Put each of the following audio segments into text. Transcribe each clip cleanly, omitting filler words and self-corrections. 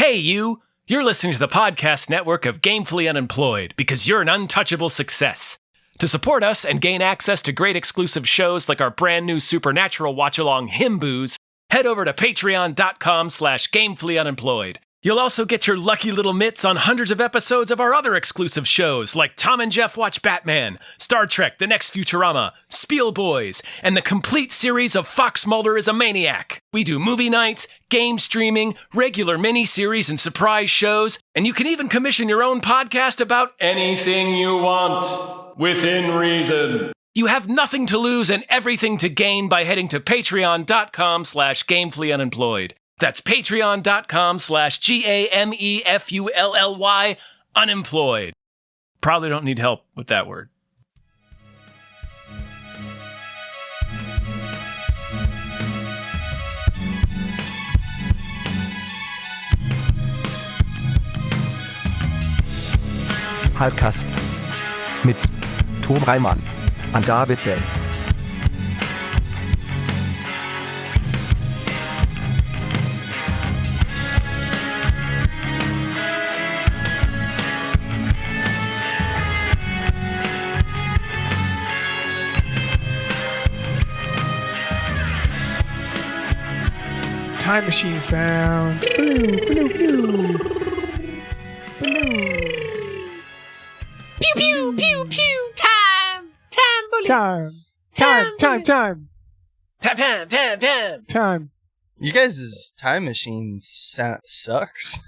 Hey, you! You're listening to the podcast network of Gamefully Unemployed because you're an untouchable success. To support us and gain access to great exclusive shows like our brand new Supernatural watch-along Himboos, head over to patreon.com/gamefullyunemployed. You'll also get your lucky little mitts on hundreds of episodes of our other exclusive shows like Tom and Jeff Watch Batman, Star Trek The Next Futurama, Spiel Boys, and the complete series of Fox Mulder is a Maniac. We do movie nights, game streaming, regular mini-series and surprise shows, and you can even commission your own podcast about anything you want, within reason. You have nothing to lose and everything to gain by heading to patreon.com/gamefullyunemployed. That's patreon.com/GAMEFULLY unemployed. Probably don't need help with that word. Halbkast mit Tom Reimann und David Bell. Time machine sounds. Blue, blue, blue. Blue. Pew, pew, pew, pew. Time bullets. Time. You guys' time machine sucks.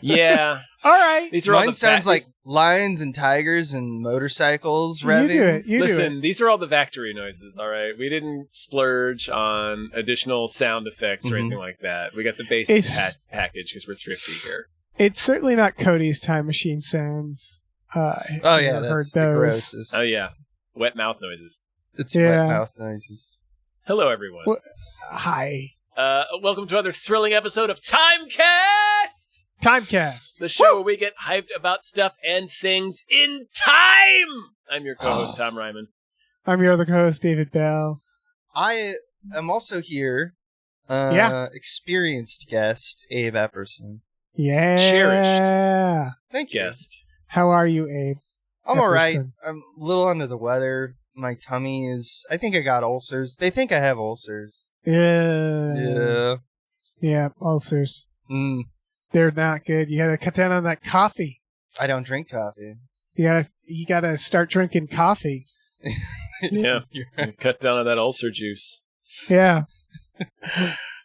Yeah. All right. These are all Mine the sounds like lions and tigers and motorcycles revving. You do it. You do Listen, it. these are all the factory noises, all right? We didn't splurge on additional sound effects or anything like that. We got the basic package because we're thrifty here. It's certainly not Cody's time machine sounds. Oh yeah, that's the grossest. Oh yeah, wet mouth noises. It's Yeah. wet mouth noises. Hello, everyone. Hi. Welcome to another thrilling episode of Timecast! Timecast. The show where we get hyped about stuff and things in time! I'm your co-host, Tom Ryman. I'm your other co-host, David Bell. I am also here. Experienced guest, Abe Epperson. Yeah. Cherished. Thank you. Guest. How are you, Abe? I'm alright. Epperson. I'm a little under the weather. My tummy is... I think I got ulcers. They think I have ulcers. Yeah, ulcers. They're not good. You gotta cut down on that coffee. I don't drink coffee. You gotta start drinking coffee. Yeah. You're right. Cut down on that ulcer juice. Yeah.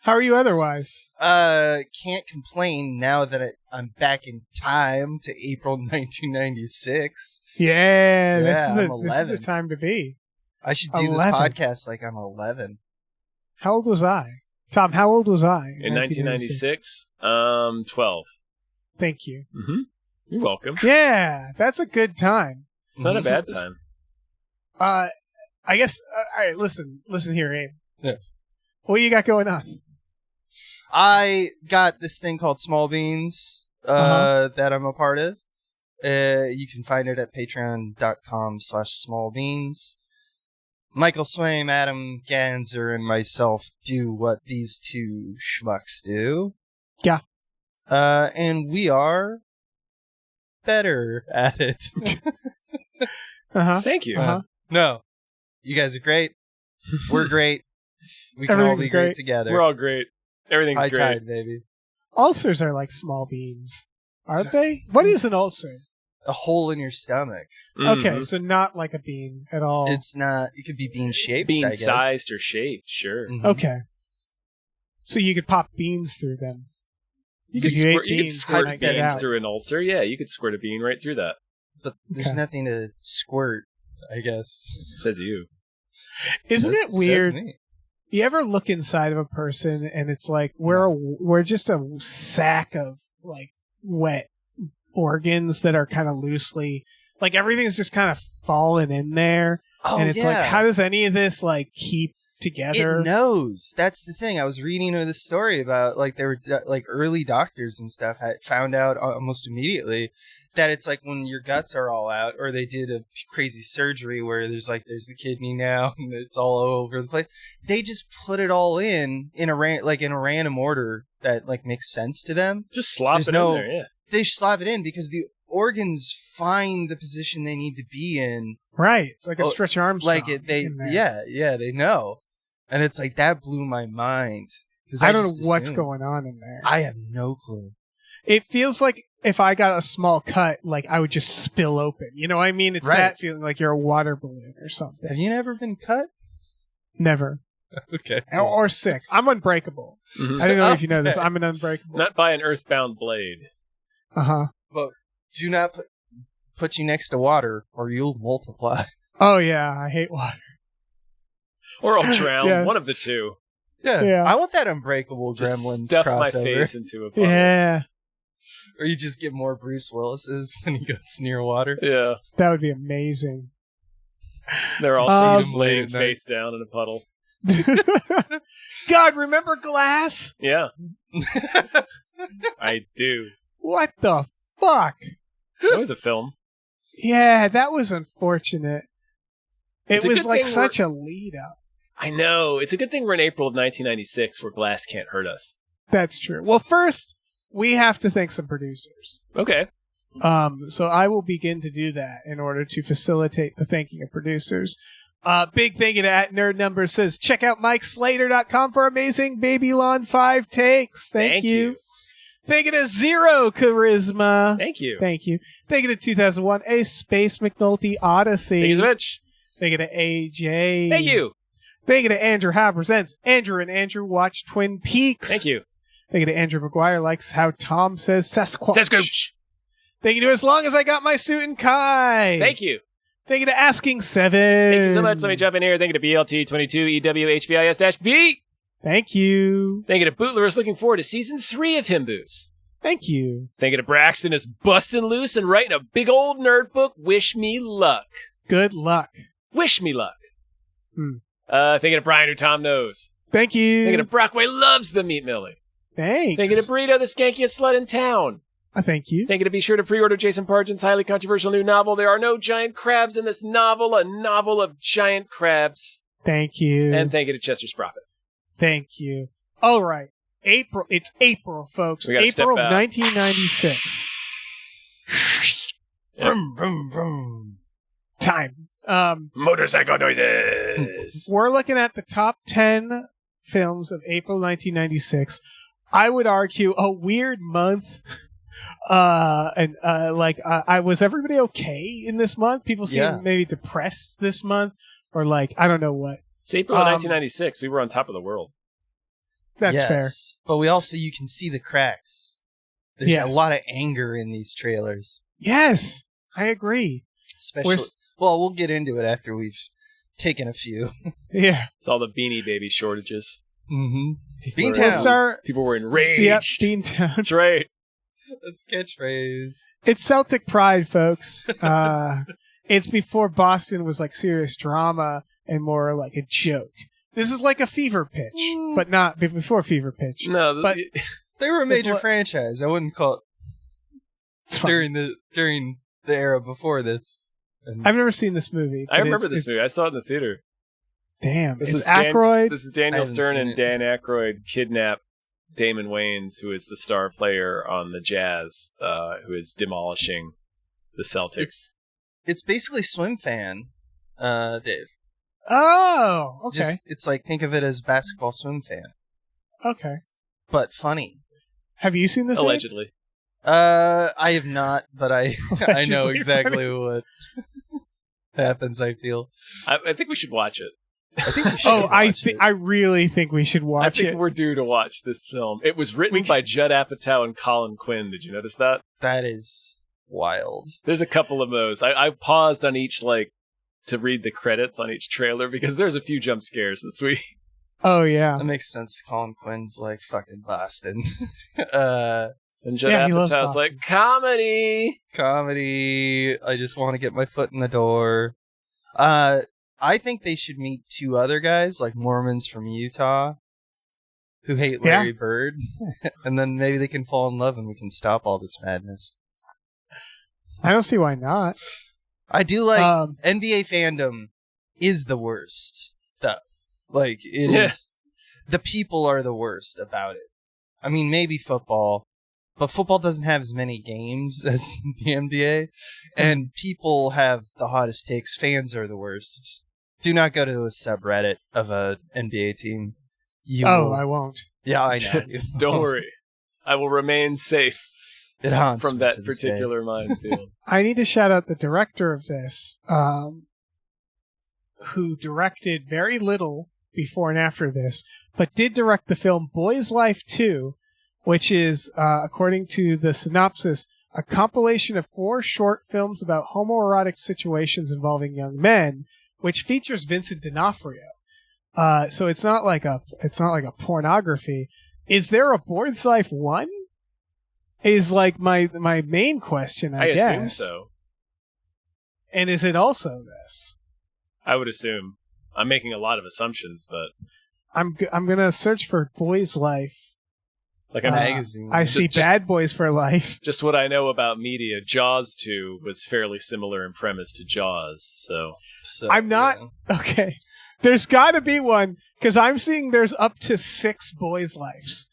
How are you otherwise? Can't complain now that I'm back in time to April 1996. Yeah, I'm this is 11. the time to be. I should do 11. this podcast like I'm 11. How old was I? Tom, how old was I? In 1996, 12. Thank you. Mm-hmm. You're welcome. Yeah, that's a good time. It's not a bad time. I guess, all right, listen here, Abe. Yeah. What do you got going on? I got this thing called Small Beans that I'm a part of. You can find it at patreon.com/smallbeans. Michael Swaim, Adam Ganzer, and myself do what these two schmucks do. Yeah. And we are better at it. Thank you. No. You guys are great. We're great. We can all Everything's be great great. together. We're all great. Everything's High great. tide, baby. Ulcers are like small beans, aren't they? What is an ulcer? A hole in your stomach. Okay, so not like a bean at all. It's not. It could be bean shaped. It's bean sized or shaped, sure. Mhm. Okay. So you could pop beans through them. You could If you ate squirt beans, you might get beans out. through an ulcer. Yeah, you could squirt a bean right through that. But there's Okay. nothing to squirt, I guess. Says you. Isn't it Says weird? me. You ever look inside of a person and it's like we're just a sack of like wet organs that are kind of loosely, like everything's just kind of fallen in there, Oh, and it's yeah. like, how does any of this like keep together. It knows. That's the thing. I was reading this story about like there were like early doctors and stuff had found out almost immediately that it's like when your guts are all out, or they did a crazy surgery where there's the kidney now and it's all over the place. They just put it all in a random order that like makes sense to them. Just slop it in there, yeah. They slap it in because the organs find the position they need to be in. Right. It's like a Stretch Armstrong. Like they know. And it's like that blew my mind. I don't know what's going on in there. I have no clue. It feels like if I got a small cut, like I would just spill open. You know what I mean? It's that feeling like you're a water balloon or something. Have you never been cut? Never. Okay. Or sick. I'm unbreakable. Mm-hmm. I don't know if you know this. I'm an unbreakable. Not by an earthbound blade. Uh-huh. But do not put you next to water or you'll multiply. Oh, yeah. I hate water. Or I'll drown. Yeah. One of the two. Yeah. I want that Unbreakable Just Gremlins stuff crossover. my face into a puddle. Yeah. Or you just get more Bruce Willis's when he goes near water. Yeah. That would be amazing. They're all laying at night. face down in a puddle. God, remember Glass? Yeah. I do. What the fuck? That was a film. Yeah, that was unfortunate. It's It a was good like thing such a lead up. I know. It's a good thing we're in April of 1996 where glass can't hurt us. That's true. Well, first, we have to thank some producers. Okay. So I will begin to do that in order to facilitate the thanking of producers. Big thank you to @NerdNumber says, check out MikeSlater.com for amazing Babylon 5 takes. Thank you. Thank you to Zero Charisma. Thank you. Thank you. Thank you to 2001 A Space McNulty Odyssey. Thank you so much. Thank you to AJ. Thank you. Thank you to Andrew Howe Presents. Andrew and Andrew watch Twin Peaks. Thank you. Thank you to Andrew McGuire likes how Tom says Sasquatch. Sasquatch. Thank you to As Long As I Got My Suit and Kai. Thank you. Thank you to Asking Seven. Thank you so much. Let me jump in here. Thank you to BLT22EWHVIS-B. Thank you. Thank you to Bootler is looking forward to season 3 of Himboos. Thank you. Thank you to Braxton is busting loose and writing a big old nerd book. Wish me luck. Good luck. Wish me luck. Hmm. Thank you to Brian, who Tom knows. Thank you. Thank you to Brockway loves the Meat Millie. Thanks. Thank you to Burrito, the skankiest slut in town. Thank you. Thank you to be sure to pre-order Jason Pargin's highly controversial new novel. There are no giant crabs in this novel, a novel of giant crabs. Thank you. And thank you to Chester Sprocket. Thank you. All right. April. It's April, folks. We gotta step April of out. 1996. Vroom, vroom, vroom. Time. Motorcycle noises. We're looking at the top 10 films of April 1996. I would argue a weird month. Was everybody okay in this month? People seem maybe depressed this month, or like, I don't know what. It's April of 1996. We were on top of the world. That's fair. But you can see the cracks. There's a lot of anger in these trailers. Yes, I agree. Especially, we'll get into it after we've taken a few. Yeah. It's all the Beanie Baby shortages. Mm-hmm. Beantown. People were enraged. Yep, Beantown. That's right. That's catchphrase. It's Celtic Pride, folks. It's before Boston was like serious drama and more like a joke. This is like a fever pitch, but not before fever pitch. No, but they were a major franchise. I wouldn't call it during the era before this. And I've never seen this movie. I remember this movie. I saw it in the theater. Damn, This is Aykroyd. This is Daniel Stern and Dan Aykroyd kidnap Damon Wayans, who is the star player on the Jazz, who is demolishing the Celtics. It's basically Swim Fan, Dave. Oh, okay. It's like, think of it as Basketball Swim Fan. Okay. But funny. Have you seen this? Allegedly. I have not, but I know exactly what happens, I feel. I think we should watch it. I think we should I really think we should watch it. I think we're due to watch this film. It was written by Judd Apatow and Colin Quinn. Did you notice that? That is wild. There's a couple of those. I paused on each, to read the credits on each trailer because there's a few jump scares this week. Oh, yeah. That makes sense. Colin Quinn's like fucking Boston. And Judd Apatow's like, comedy. I just want to get my foot in the door. I I think they should meet 2 other guys, like Mormons from Utah, who hate Larry Bird, and then maybe they can fall in love and we can stop all this madness. I don't see why not. I do like NBA fandom is the worst, though. Like, it is. The people are the worst about it. I mean, maybe football, but football doesn't have as many games as the NBA, and people have the hottest takes. Fans are the worst. Do not go to a subreddit of a NBA team. I won't. Yeah, I know. Don't worry. I will remain safe It haunts from me that to this particular minefield. I need to shout out the director of this, who directed very little before and after this, but did direct the film Boy's Life 2, which is, according to the synopsis, a compilation of 4 short films about homoerotic situations involving young men, which features Vincent D'Onofrio. So it's not like a pornography. Is there a Boy's Life 1? Is like my main question, I guess. I assume so. And is it also this? I would assume. I'm making a lot of assumptions, but I'm gonna search for Boy's Life. like a magazine. I see Bad Boys for Life. Just what I know about media, Jaws 2 was fairly similar in premise to Jaws, so I'm not okay. There's got to be one because I'm seeing there's up to 6 Boys Lives.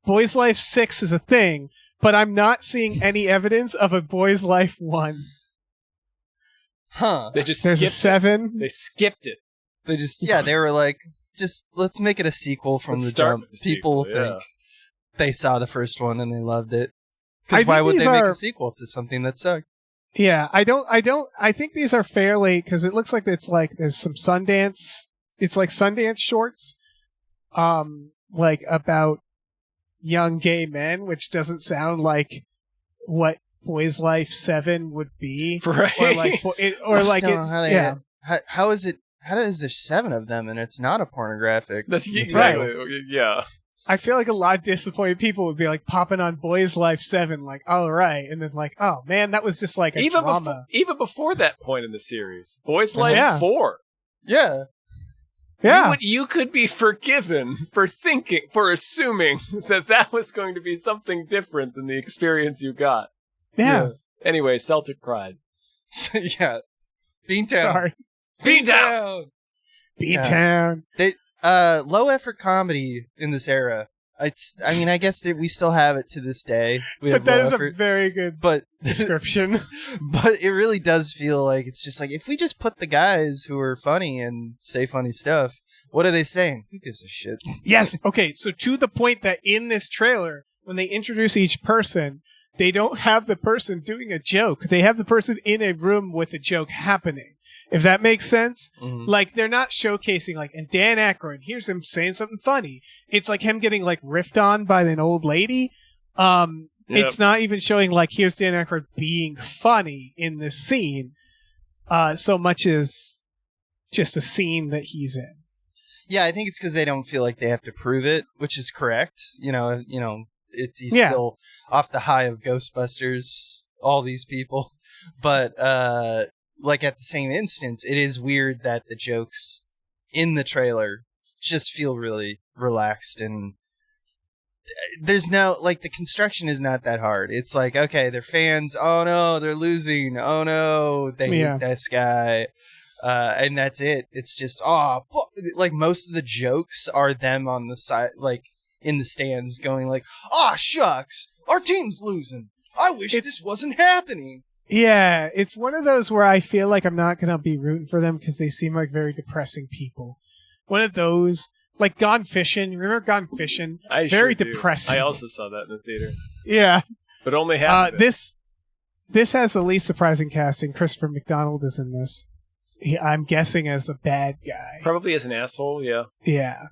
Boys Life 6 is a thing, but I'm not seeing any evidence of a Boys Life 1. Huh. they just There's a skipped 7. it. They skipped it. They just, they were like, just let's make it a sequel from Let's the start jump. with the People sequel, think they saw the first one and they loved it. I Because think why would these they make are- a sequel to something that sucked? Yeah, I think these are fairly, because it looks like it's like there's some Sundance. It's like Sundance shorts, like about young gay men, which doesn't sound like what Boys Life 7 would be. Right. Or like, How is it? How is there 7 of them and it's not a pornographic? That's material? exactly. Yeah. I feel like a lot of disappointed people would be like popping on Boys Life 7, like, all right, and then like, oh man, that was just like a drama. Even before that point in the series, Boys Life 4. Yeah. Yeah, You could be forgiven for assuming that was going to be something different than the experience you got. yeah. Anyway, Celtic pride. Yeah. Beantown. Sorry, Beantown! B-Town. Low effort comedy in this era. I guess that we still have it to this day. But that is a very good but description. but it really does feel like it's just like if we just put the guys who are funny and say funny stuff, what are they saying? Who gives a shit? Yes. Okay. So to the point that in this trailer, when they introduce each person, they don't have the person doing a joke. They have the person in a room with a joke happening. If that makes sense. Mhm. Like they're not showcasing like, and Dan Aykroyd, here's him saying something funny. It's like him getting like riffed on by an old lady. It's not even showing like, here's Dan Aykroyd being funny in this scene. So much as just a scene that he's in. Yeah, I think it's because they don't feel like they have to prove it, which is correct. He's still off the high of Ghostbusters, all these people. But like at the same instance, it is weird that the jokes in the trailer just feel really relaxed and there's no, like, the construction is not that hard. It's like, okay, they're fans. Oh no, they're losing. Oh no, they hate this guy. And that's it. It's just, like most of the jokes are them on the side, like in the stands going like, shucks, our team's losing. I wish this wasn't happening. Yeah, it's one of those where I feel like I'm not going to be rooting for them because they seem like very depressing people. One of those, like Gone Fishing. Remember Gone Fishing? Very depressing. I also saw that in the theater. Yeah. But only half of it. This has the least surprising casting. Christopher McDonald is in this. I'm guessing as a bad guy. Probably as an asshole, yeah. Yeah.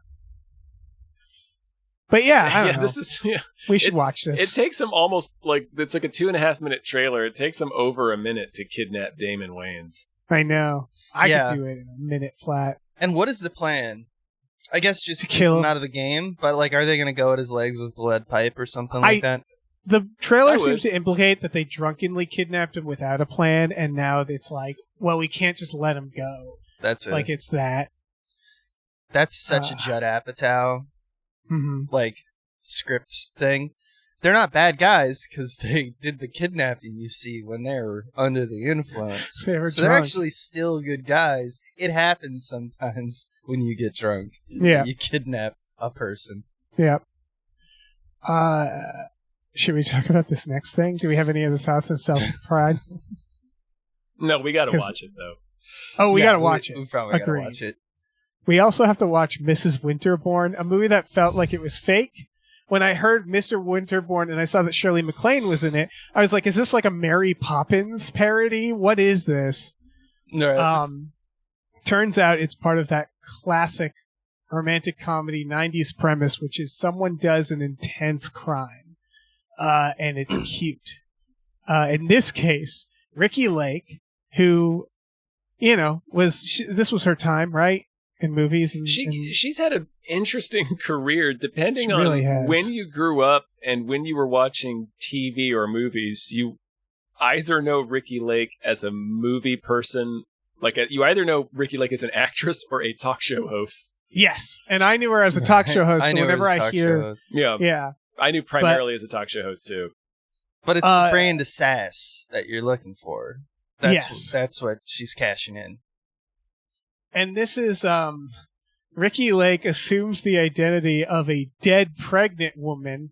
But yeah, I don't know. This is we should watch this. It takes him almost it's like a 2.5 minute trailer. It takes him over a minute to kidnap Damon Wayans. I know. I could do it in a minute flat. And what is the plan? I guess just keep kill him out of the game, but like, are they going to go at his legs with a lead pipe or something like that? The trailer seems to implicate that they drunkenly kidnapped him without a plan, and now it's like, well, we can't just let him go. That's it. Like it's that. That's such a Judd Apatow like script thing. They're not bad guys because they did the kidnapping. You see when they were under the influence, They were so they're drunk. actually still good guys. It happens sometimes when you get drunk. Yeah. You kidnap a person. Yep. Should we talk about this next thing? Do we have any other thoughts on self-pride? No, we got to 'Cause- watch it though. Oh, we Yeah, got to watch it. We probably got to Agreed. watch it. We also have to watch Mrs. Winterbourne, a movie that felt like it was fake. When I heard Mr. Winterbourne and I saw that Shirley MacLaine was in it, I was like, is this like a Mary Poppins parody? What is this? Right. Turns out it's part of that classic romantic comedy 90s premise, which is someone does an intense crime, and it's cute. In this case, Ricki Lake, who, this was her time, right? In movies. And She's had an interesting career depending She on really has. when you grew up and when you were watching TV or movies. You either know Ricki Lake as a movie person, you either know Ricki Lake as an actress or a talk show host. yes, and I knew her as a talk show host. I So knew whenever it was I talk show hear, host. yeah, I knew primarily as a talk show host too. But it's the brand of sass that you're looking for. Yes. That's what she's cashing in. and this is Ricki Lake assumes the identity of a dead pregnant woman.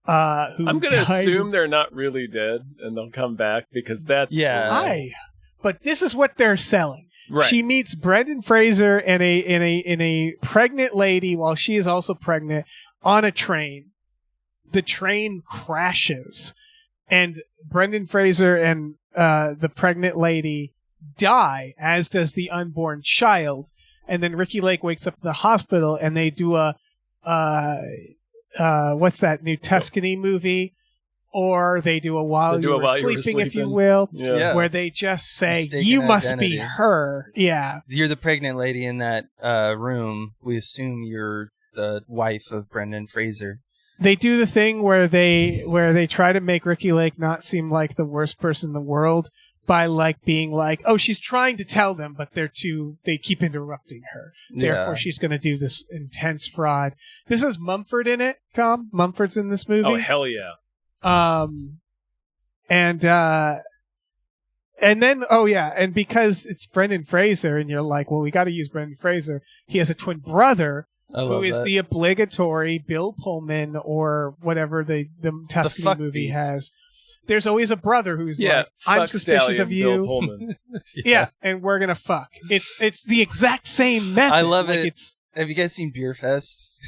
Who I'm going to died assume they're not really dead and they'll come back because that's But this is what they're selling. right. She meets Brendan Fraser and a pregnant lady while she is also pregnant on a train. The train crashes, and Brendan Fraser and the pregnant lady die, as does the unborn child. And then Ricki Lake wakes up at the hospital, and they do a what's that new Tuscany movie? Or they do a While You Were Sleeping, if you will, Yeah. where they just say, Mistaken you must identity. be her. Yeah. You're the pregnant lady in that room. We assume you're the wife of Brendan Fraser. They do the thing where they try to make Ricki Lake not seem like the worst person in the world by being like, oh, she's trying to tell them, but they keep interrupting her. Therefore, she's going to do this intense fraud. This has Mumford in it, Tom. Mumford's in this movie. Oh, hell yeah. And then, and because it's Brendan Fraser, and you're like, well, we got to use Brendan Fraser. He has a twin brother who is the obligatory Bill Pullman or whatever the Tuscany fuck movie beast. has. There's always a brother who's like, I'm fuck suspicious Stallion, of you. Bill Pullman. Yeah, and we're gonna fuck. It's the exact same method. I love Like, it. It's Have you guys seen Beer Fest?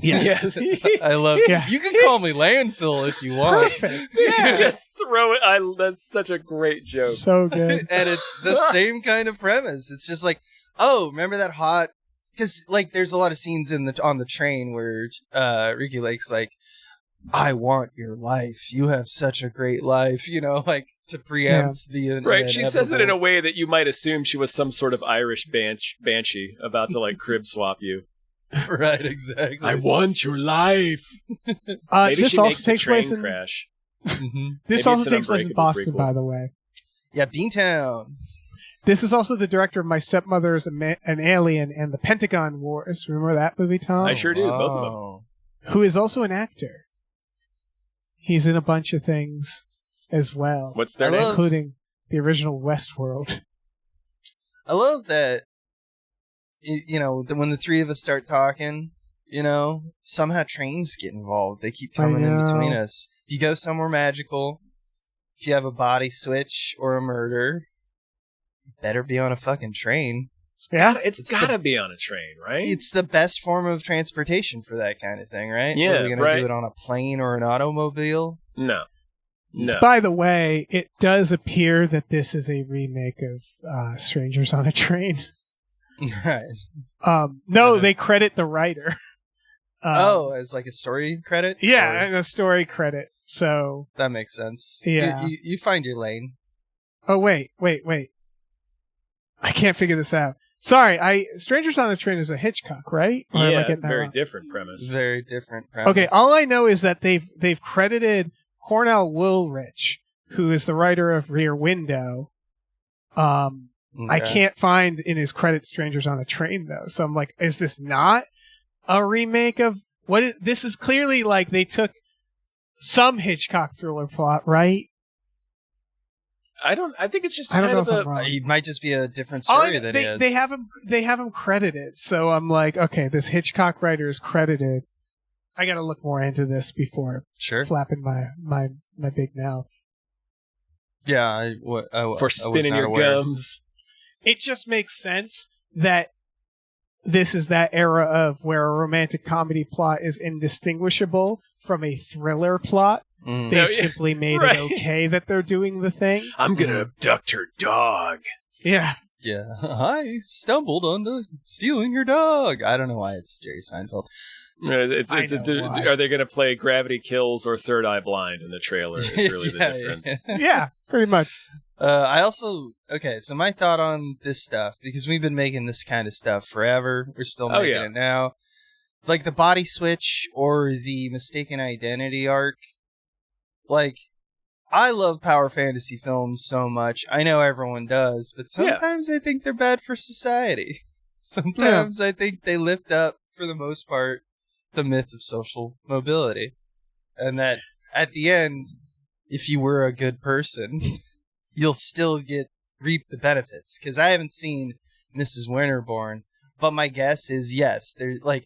yes. I love Yeah. You can call me landfill if you want. Perfect. Yeah. Just throw it. That's such a great joke. So good. And it's the same kind of premise. It's just like, oh, remember that hot? Because there's a lot of scenes on the train where Ricki Lake's like, I want your life. You have such a great life. To preempt the Right, she says it in a way that you might assume she was some sort of Irish banshee about to crib swap you. Right, exactly. I want your life. Maybe This she also makes the takes train place in crash. Mhm. this Maybe also it's an takes place in Unbreakable Boston, prequel. by the way. Yeah, Beantown. This is also the director of My Stepmother is an Alien and The Pentagon Wars. Remember that movie, Tom? I sure do, both of them. Wow. Who is also an actor. He's in a bunch of things as well, What's their I name? love- including the original Westworld. I love that, when the three of us start talking, somehow trains get involved. They keep coming in know. between us. If you go somewhere magical, if you have a body switch or a murder, you better be on a fucking train. Yeah, It's gotta be on a train, right? It's the best form of transportation for that kind of thing, right? Yeah, Are we going right. to do it on a plane or an automobile? No. By the way, it does appear that this is a remake of Strangers on a Train. Right. No, they credit the writer. As a story credit? Yeah, Or- and a story credit. So, that makes sense. Yeah. You find your lane. oh wait. I can't figure this out. Sorry, Strangers on a Train is a Hitchcock, right? Or am I Yeah, getting that very wrong? different premise. Very different premise. Okay, all I know is that they've credited Cornell Woolrich, who is the writer of Rear Window, I can't find in his credits Strangers on a Train, though. So I'm like, is this not a remake of this is clearly like they took some Hitchcock thriller plot, right? I think it's just I don't kind know of if I'm a. wrong. It might just be a different story that he has. They have him credited, so I'm like, okay, this Hitchcock writer is credited. I got to look more into this before Sure. flapping my big mouth. Yeah, For spinning your gums. It just makes sense that this is that era of where a romantic comedy plot is indistinguishable from a thriller plot. Mm. They've simply made Right. it okay that they're doing the thing. I'm gonna abduct her dog. Yeah. Yeah, I stumbled onto stealing your dog. I don't know why it's Jerry Seinfeld. Are they gonna play Gravity Kills or Third Eye Blind in the trailer? Is really the difference. Yeah, pretty much. I also so my thought on this stuff, because we've been making this kind of stuff forever. We're still making it now. Like the body switch or the mistaken identity arc. Like, I love power fantasy films so much. I know everyone does, but sometimes I think they're bad for society. Sometimes I think they lift up, for the most part, the myth of social mobility. And that at the end, if you were a good person, you'll still reap the benefits. Because I haven't seen Mrs. Winterbourne, but my guess is yes. They're like,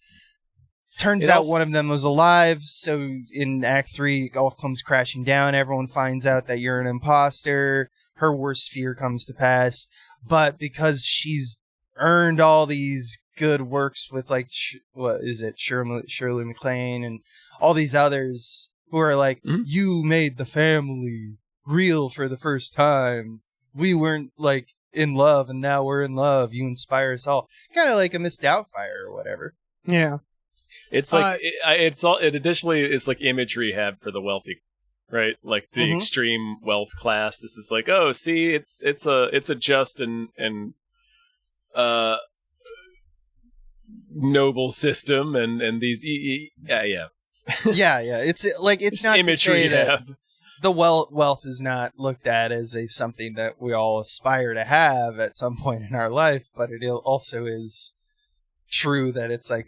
turns out one of them was alive, so in Act 3, it all comes crashing down. Everyone finds out that you're an imposter. Her worst fear comes to pass. But because she's earned all these good works with, like, Shirley MacLaine and all these others who are like, you made the family real for the first time. We weren't, like, in love, and now we're in love. You inspire us all. Kind of like a Miss Doubtfire or whatever. Yeah. It's like it additionally is like image rehab for the wealthy, right? Like the extreme wealth class. This is like, oh, see, it's a just and noble system, and these yeah. It's like it's not image to say rehab. that the wealth is not looked at as something that we all aspire to have at some point in our life, but it also is true that it's like,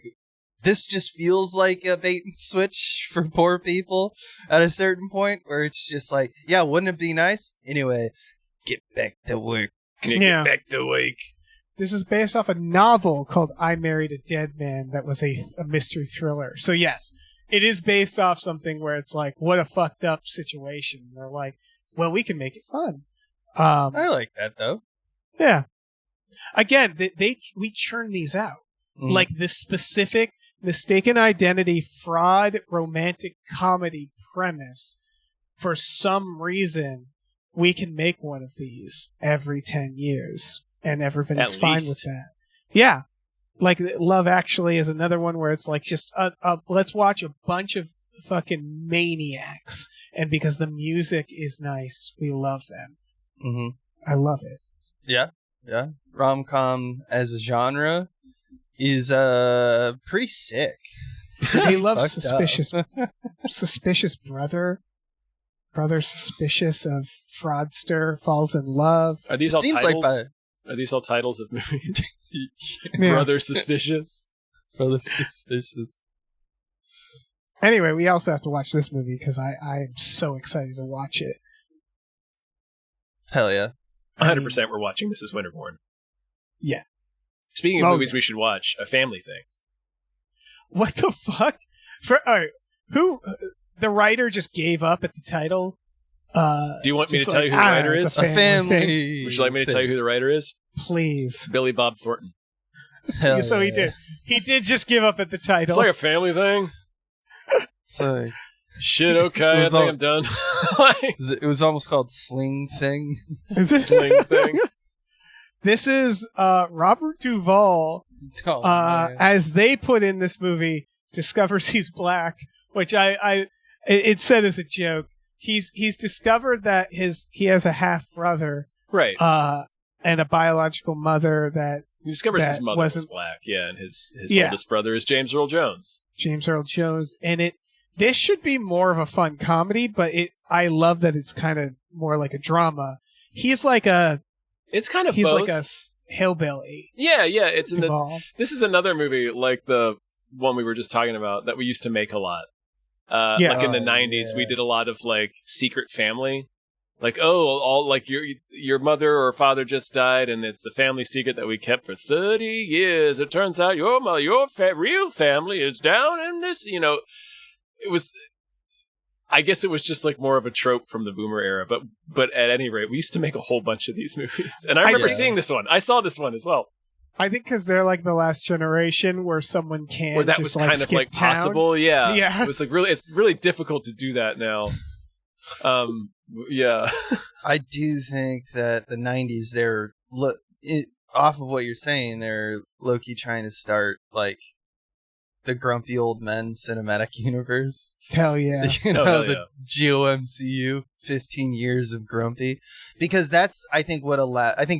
this just feels like a bait and switch for poor people at a certain point where it's just like, yeah, wouldn't it be nice? Anyway, get back to work. Get back to work. This is based off a novel called I Married a Dead Man that was a mystery thriller. So yes, it is based off something where it's like, what a fucked up situation. And they're like, well, we can make it fun. I like that, though. Yeah. Again, we churn these out. Like this specific mistaken identity, fraud, romantic comedy premise. For some reason, we can make one of these every 10 years, and everybody's fine with that. Yeah. Like Love Actually is another one where it's like just let's watch a bunch of fucking maniacs, and because the music is nice, we love them. I love it. Yeah. Rom-com as a genre is pretty sick. He loves suspicious brother suspicious of fraudster falls in love. Are these all titles? Are these all titles of movies? Brother Suspicious. Brother Suspicious. Anyway, we also have to watch this movie because I am so excited to watch it. Hell yeah. 100% we're watching Mrs. Winterbourne. Yeah. Speaking of movies we should watch, A Family Thing. What the fuck? Who? The writer just gave up at the title. Do you want me to tell you who the writer is? A family. Would you like me to tell you who the writer is? Please. It's Billy Bob Thornton. So he did. He did just give up at the title. It's like A Family Thing. So shit. Okay, I think I'm done. It was almost called Sling Thing. Is this Sling Thing? This is Robert Duvall. As they put in this movie, discovers he's black, which it said as a joke. He's discovered that he has a half brother, right? And a biological mother that he discovers his mother was black. Yeah, and his oldest brother is James Earl Jones. And this should be more of a fun comedy, but I love that it's kind of more like a drama. He's like It's kind of He's both. like a hillbilly. Yeah. It's in Duvall. This is another movie like the one we were just talking about that we used to make a lot. Yeah. Like in the 90s, we did a lot of like secret family. Like, all like your mother or father just died, and it's the family secret that we kept for 30 years. It turns out your real family is down in this. You know, it was. I guess it was just like more of a trope from the Boomer era, but at any rate, we used to make a whole bunch of these movies, and I remember seeing this one. I saw this one as well. I think because they're like the last generation where someone can Where that just, was kind of like town. possible. Yeah. Yeah. It was like it's really difficult to do that now. Yeah. I do think that the 90s, they're off of what you're saying, they're low-key trying to start like the grumpy old men cinematic universe. Hell yeah. You know, hell the GOMCU, 15 years of grumpy, because that's I think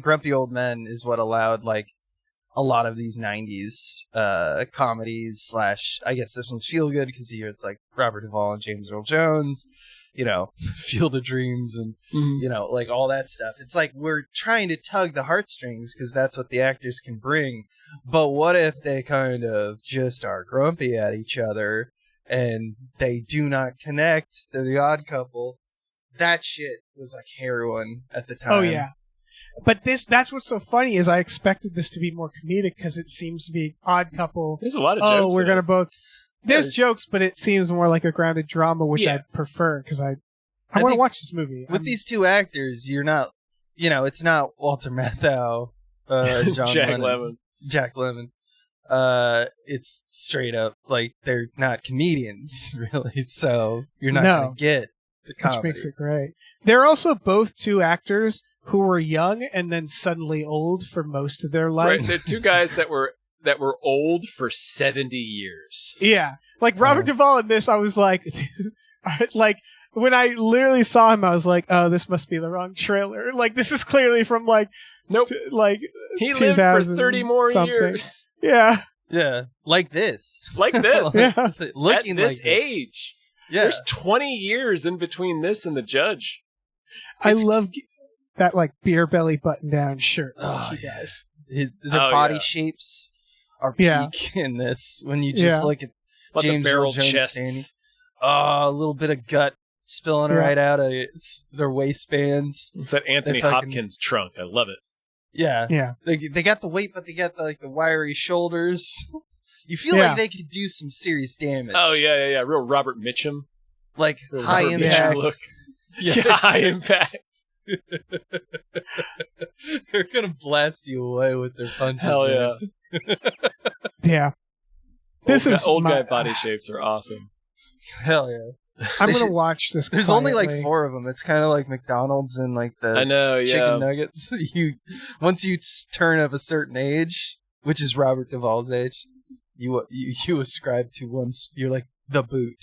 grumpy old men is what allowed like a lot of these 90s comedies / I guess this one's feel good because it's like Robert Duvall and James Earl Jones, you know, Field of Dreams and you know, like all that stuff. It's like we're trying to tug the heartstrings because that's what the actors can bring. But what if they kind of just are grumpy at each other and they do not connect? They're the odd couple. That shit was like heroin at the time. Oh yeah. But that's what's so funny is I expected this to be more comedic because it seems to be odd couple. There's a lot of jokes. We're in gonna it. both. There's jokes, but it seems more like a grounded drama, which Yeah. I'd prefer because I I want to think watch this movie. With these two actors, you're not, you know, it's not Walter Matthau, Jack Lemmon. It's straight up like they're not comedians, really. So you're not gonna get the comedy. Which makes it great. They're also both two actors who were young and then suddenly old for most of their life. Right, they're two guys that were old for 70 years. Yeah, like Robert Duvall in this, I was like, like when I literally saw him, I was like, oh, this must be the wrong trailer. Like this is clearly from like, nope, like he lived for 30 more something. years. Yeah, like this, yeah, looking at this like age. Yeah, there's 20 years in between this and The Judge. I love that like beer belly button down shirt. Oh, he does. Their body shapes are peak in this. When you just look at lots James of Earl barrel Jones chests. standing, a little bit of gut spilling right out of their waistbands. It's that Anthony Hopkins trunk. I love it. Yeah. They got the weight, but they got the wiry shoulders. You feel like they could do some serious damage. Oh yeah. Real Robert Mitchum. Like Real high Robert impact. Mitchum look. Yeah, high impact. They're gonna blast you away with their punches. Hell yeah. Yeah. This is old guy body shapes are awesome. Hell yeah. I'm gonna watch this. There's quietly. only like 4 of them. It's kind of like McDonald's and like the chicken nuggets. Once you turn of a certain age, which is Robert Duvall's age, you ascribe to once. You're like the boot.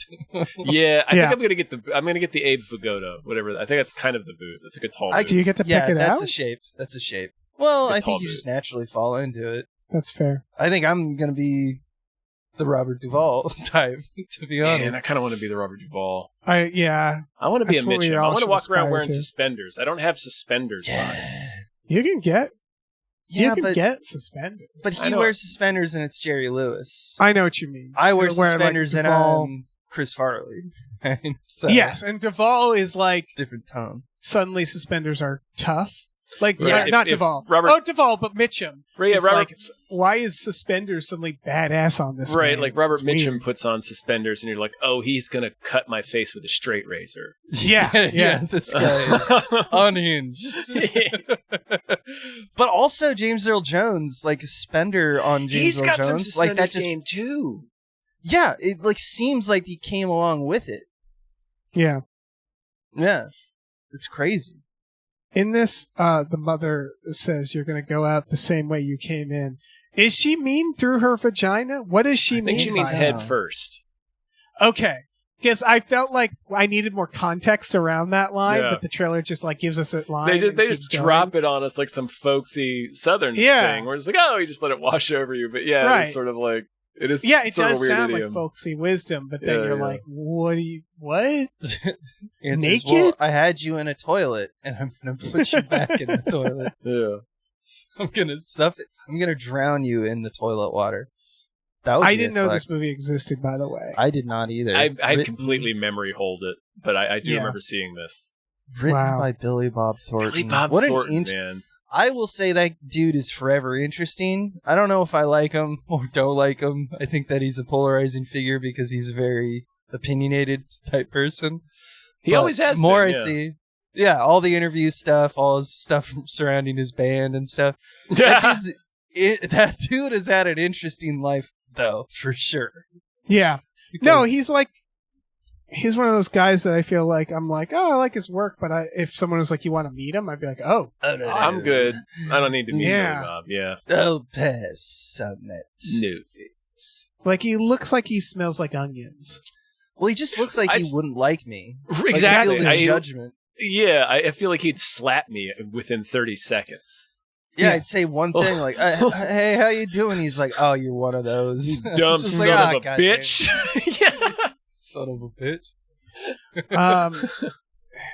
Yeah, I think I'm gonna get the Abe Vigoda, whatever. I think that's kind of the boot. That's like a tall boot. Do you get to pick it out? That's a shape. That's a shape. Well, I think you boot. just naturally fall into it. That's fair. I think I'm gonna be the Robert Duvall type, to be honest. Man, I kind of want to be the Robert Duvall. I want to be a That's what we Mitchum. I all want to should walk around aspire wearing to. suspenders. I don't have suspenders on. You can get. Yeah, you can get suspenders. But he wears suspenders and it's Jerry Lewis. I know what you mean. I wear You're wearing, suspenders like, and Duvall. I'm Chris Farley. So, Yes, and Duvall is like different tone. Suddenly suspenders are tough. Like Yeah, not if Duvall. Robert- Duvall, but Mitchum. Right, yeah, It's Robert- like, why is suspenders suddenly badass on this? Right, man? like Robert It's Mitchum weird. puts on suspenders, and you're like, oh, he's gonna cut my face with a straight razor. Yeah. This guy is unhinged. But also James Earl Jones, like a suspender on James He's Earl got Jones, some like that suspenders just game too. yeah, it like seems like he came along with it. Yeah. Yeah, it's crazy. In this, the mother says you're going to go out the same way you came in. Is she mean through her vagina? What does she I mean? think she means by head that? first. Okay. Because I felt like I needed more context around that line, Yeah. but the trailer just like gives us that line. They and just keeps going. drop it on us like some folksy Southern Yeah. thing. Where it's like, oh, you just let it wash over you. But yeah, Right. it's sort of like It is. Yeah, it sort of does a weird sound idiom. like folksy wisdom, but then Yeah, you're yeah. like, what? Answers, Naked? Well, I had you in a toilet, and I'm gonna put you back in the toilet. Yeah. I'm gonna I'm gonna drown you in the toilet water. That would I be didn't a know flex. this movie existed, by the way. I did not either. I completely memory hold it, but I do Yeah. remember seeing this. Written Wow. by Billy Bob Thornton. Billy Bob what Thornton, an man. I will say that dude is forever interesting. I don't know if I like him or don't like him. I think that he's a polarizing figure because he's a very opinionated type person. He But always has the more been, I yeah. see, yeah, all the interview stuff, all his stuff surrounding his band and stuff. That dude has had an interesting life, though, for sure. Yeah. No, Because- he's one of those guys that I feel like I'm like, oh, I like his work, but if someone was like, you want to meet him, I'd be like, oh, I'm good. I don't need to meet Yeah. Billy Bob. Yeah. Oh, pass on that. No thanks. like he looks like he smells like onions. Well, he just looks like I he s- wouldn't like me. Exactly. Like, he feels a judgment. I feel like he'd slap me within 30 seconds. Yeah, Yeah. I'd say one thing like, "Hey, how you doing?" He's like, "Oh, you're one of those." You dumb Just son like, of "Ah, a goddamn bitch. Yeah. son of a bitch.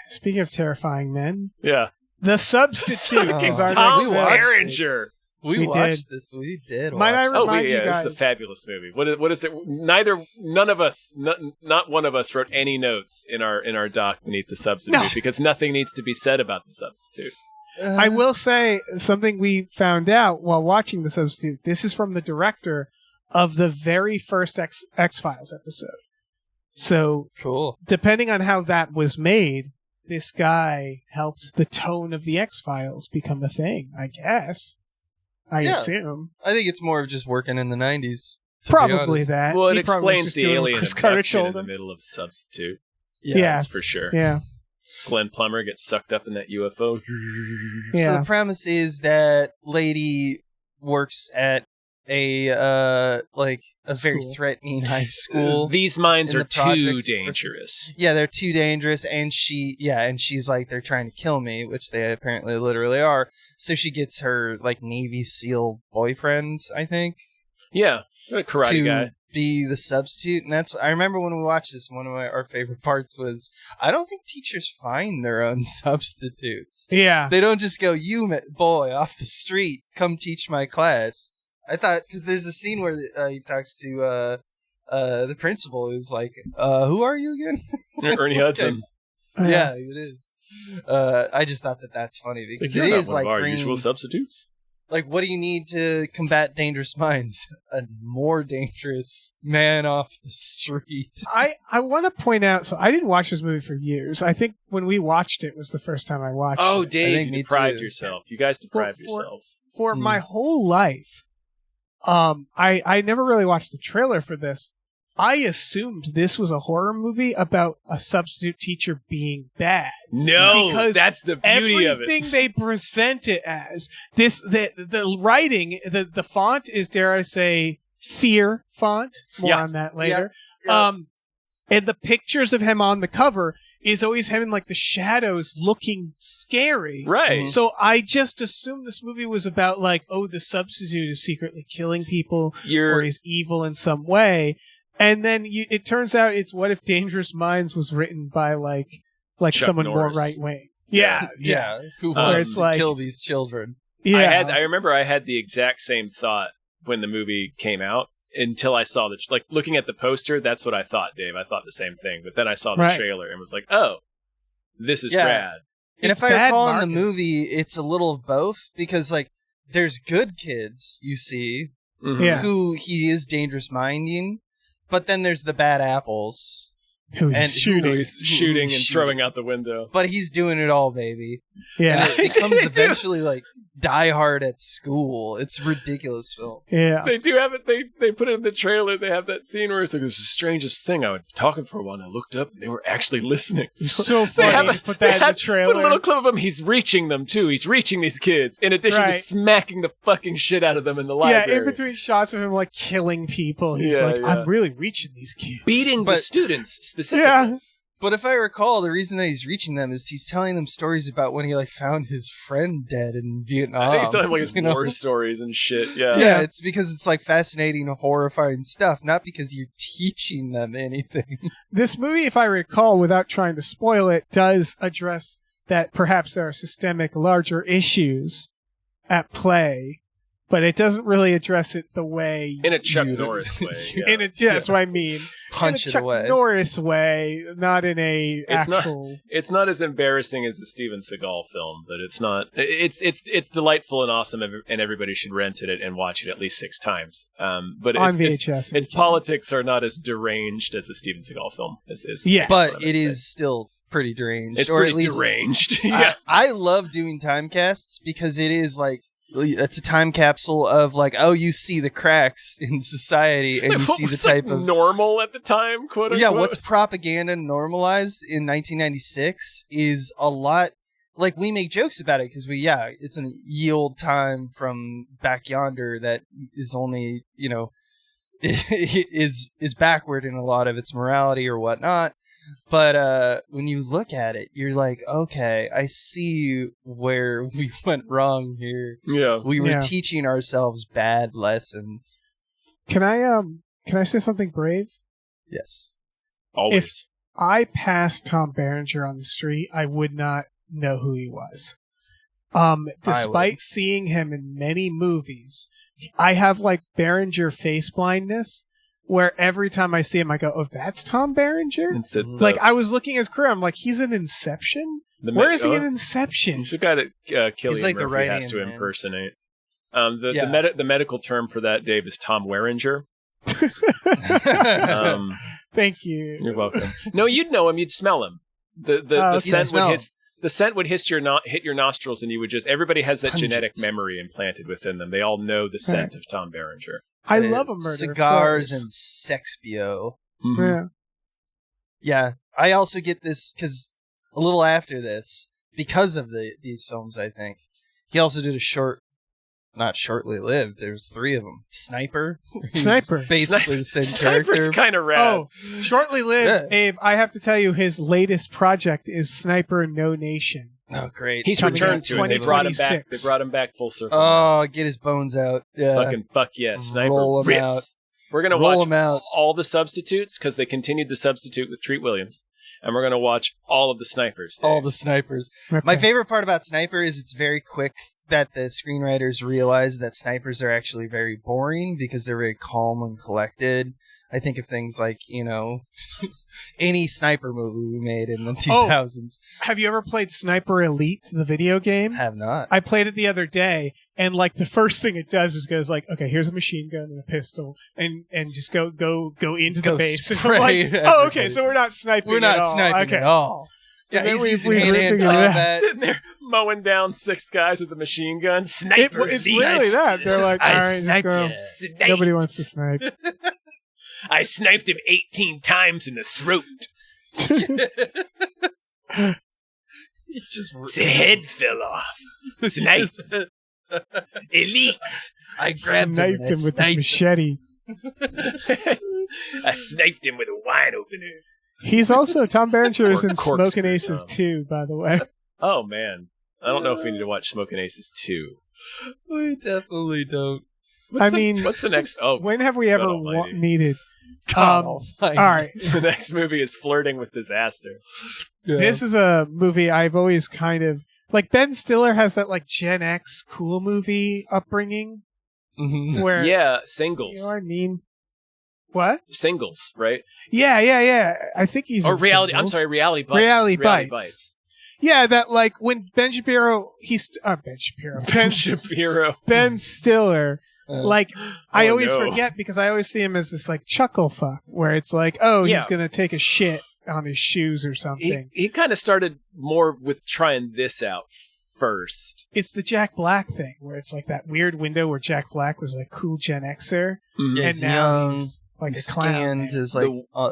Speaking of terrifying men, Yeah. The Substitute Oh. is our Tom next we watched film. Berenger. We We watched this. We did. Might I watch it. Oh, remind you yeah, guys? it's a fabulous movie. What is it? None of us, not one of us wrote any notes in our doc beneath The Substitute No. because nothing needs to be said about The Substitute. I will say something we found out while watching The Substitute. This is from the director of the very first X-Files episode. So, Cool. depending on how that was made, this guy helped the tone of the X-Files become a thing, I guess. I Yeah. assume. I think it's more of just working in the '90s. to be Probably honest. that. Well, it He probably was explains just the doing what alien Chris Carter abduction in told the him. middle of Substitute. Yeah. That's for sure. Yeah. Glenn Plummer gets sucked up in that UFO. So Yeah. the premise is that lady works at a very School. threatening high school. These mines in are the too projects- dangerous. Yeah, they're too dangerous, and she's like, they're trying to kill me, which they apparently literally are. So she gets her like Navy SEAL boyfriend, I think, Yeah, what a karate to guy. be the substitute, and that's. I remember when we watched this. One of our favorite parts was, I don't think teachers find their own substitutes. Yeah. They don't just go, "You boy off the street, come teach my class." I thought, because there's a scene where he talks to the principal, who's like, "Who are you again?" Ernie Hudson. Yeah, it is. I just thought that's funny because You're it not is one like of our bringing- usual substitutes. like, what do you need to combat dangerous minds? A more dangerous man off the street. I want to point out, so I didn't watch this movie for years. I think when we watched it was the first time I watched Oh, it. Dave, think you me deprived too. yourself. You guys deprived Well, yourselves. For my whole life, I never really watched the trailer for this. I assumed this was a horror movie about a substitute teacher being bad. No, Because that's the beauty of Everything it. they present it as, the writing, the font is, dare I say, fear font. More Yeah. on that later. Yeah. And the pictures of him on the cover is always him in like the shadows looking scary. Right. So I just assumed this movie was about like, oh, the substitute is secretly killing people or You're he's evil in some way. And then it turns out it's What If Dangerous Minds was written by like Chuck someone Norris. more right wing. Yeah. Yeah, who Where wants it's to like- kill these children? Yeah. I remember I had the exact same thought when the movie came out until I saw looking at the poster. That's what I thought, Dave. I thought the same thing, but then I saw the Right. trailer and was like, oh, this is Yeah. rad. And It's if I bad recall in the marketing. movie, it's a little of both because like there's good kids you see Mhm. Yeah. who he is dangerous minding, but then there's the bad apples. Who he's And shooting. He's shooting He's and throwing out the window. But he's doing it all, baby. Yeah. And it becomes They do. eventually like Die Hard at school. It's a ridiculous film. Yeah. They do have it. They put it in the trailer. They have that scene where it's like, "This is the strangest thing. I was talking for a while, and I looked up, and they were actually listening." So They have funny a- to put they that in the had- trailer. Put a little clip of him. He's reaching them too. He's reaching these kids. In addition Right. to smacking the fucking shit out of them in the Yeah, library. in between shots of him like killing people, he's Yeah, like, yeah. I'm really reaching these kids. beating the But- students specifically. Yeah. But if I recall, the reason that he's reaching them is he's telling them stories about when he like found his friend dead in Vietnam. I think he's telling like his you know? war stories and shit. Yeah. Yeah, it's because it's like fascinating, horrifying stuff, not because you're teaching them anything. This movie, if I recall, without trying to spoil it, does address that perhaps there are systemic, larger issues at play, but it doesn't really address it the way In a Chuck Norris way. Yeah. that's what I mean. Punch in a it Chuck away. Norris way, not in a It's not- actual. It's not as embarrassing as the Steven Seagal film, but it's not. It's delightful and awesome, and everybody should rent it and watch it at least 6 times. But On its VHS. its politics are not as deranged as the Steven Seagal film. Is Yes. But what I it say. is still pretty deranged. It's or pretty at least deranged. Yeah. I love doing timecasts because it is like it's a time capsule of like, oh, you see the cracks in society and you What see the was, type like, of normal at the time, quote unquote. yeah, what's propaganda normalized in 1996 is a lot like we make jokes about it because it's a ye old time from back yonder that is only, is backward in a lot of its morality or whatnot. But when you look at it, you're like, okay, I see where we went wrong here. Yeah. We were Yeah. teaching ourselves bad lessons. Can I say something brave? Yes. Always. I passed Tom Berenger on the street, I would not know who he was. Despite would. seeing him in many movies, I have like Berenger face blindness, where every time I see him, I go, "Oh, that's Tom Berenger." It's the, Like I was looking at his career, I'm like, he's in Inception. Where is he in Inception? He's the guy that Cillian like the Murphy right has to hand man. impersonate. Yeah. The medical term for that, Dave, is Tom Weringer. Thank you. You're welcome. No, you'd know him. You'd smell him. The Okay. scent Smell. would the scent would hit your nostrils, and you would just. Everybody has that Pungent. genetic memory implanted within them. They all know the scent of Tom Berenger. I love a murder. Cigars of and Sexpio. Mhm. course. Yeah. Yeah, I also get this because a little after this, because of these films, I think he also did a short, not shortly lived. There's 3 of them. Sniper, He's Sniper. basically the same Sniper's character. kind of rad. Oh, shortly lived, Yeah. Abe. I have to tell you, his latest project is Sniper No Nation. Oh, great! He's coming returned out to it. They brought him back. 2026. They brought him back full circle. Oh, get his bones out. Yeah, Fucking fuck yes, Sniper Roll 'em rips. out. We're gonna Roll watch 'em out. all the substitutes because they continued the substitute with Treat Williams, and we're gonna watch all of the snipers. Dave. all the snipers. Okay. My favorite part about Sniper is it's very quick that the screenwriters realize that snipers are actually very boring because they're very calm and collected. I think of things like, any sniper movie we made in the 2000s. Have you ever played Sniper Elite, the video game? Have not. I played it the other day, and like the first thing it does is goes like, okay, here's a machine gun and a pistol, and just go into Go the base. And I'm spray like, everybody. oh, okay, so we're not sniping. We're not at all. sniping okay. at all. Yeah, And then he's we- using we hand-to-hand figured it out. combat. Sitting there mowing down 6 guys with a machine gun. Sniper. It's literally that. They're like, all I right, just sniped go. ya. Sniped. Nobody wants to snipe. I sniped him 18 times in the throat. He just His head fell off. Sniped. Elite. I grabbed him, Sniped and I him with sniped his machete. I sniped him with a wine opener. He's also Tom Berenger is Or in corkscrew Smoking Aces down. too, by the way. Oh man, I don't know if we need to watch Smoking Aces 2. We definitely don't. What's the next? Oh, When have we ever God almighty. needed? God All almighty. right, the next movie is Flirting with Disaster. Yeah. this is a movie I've always kind of like. Ben Stiller has that like Gen X cool movie upbringing Mhm. where Yeah, you Singles. know what I mean. What? Singles, right? Yeah. I think he's Or in reality. I'm Singles. sorry, Reality Bites. Reality Bites. Yeah, that like when Ben Shapiro, Ben Shapiro, Ben Shapiro. Ben Stiller. Like I Oh, always no. forget because I always see him as this like chuckle fuck where it's like, oh, Yeah. he's gonna take a shit on his shoes or He, something. he kind of started more with trying this out first. It's the Jack Black thing where it's like that weird window where Jack Black was like cool Gen Xer Mhm. Yeah, and he's now young, he's like he's a clown. scanned man. as like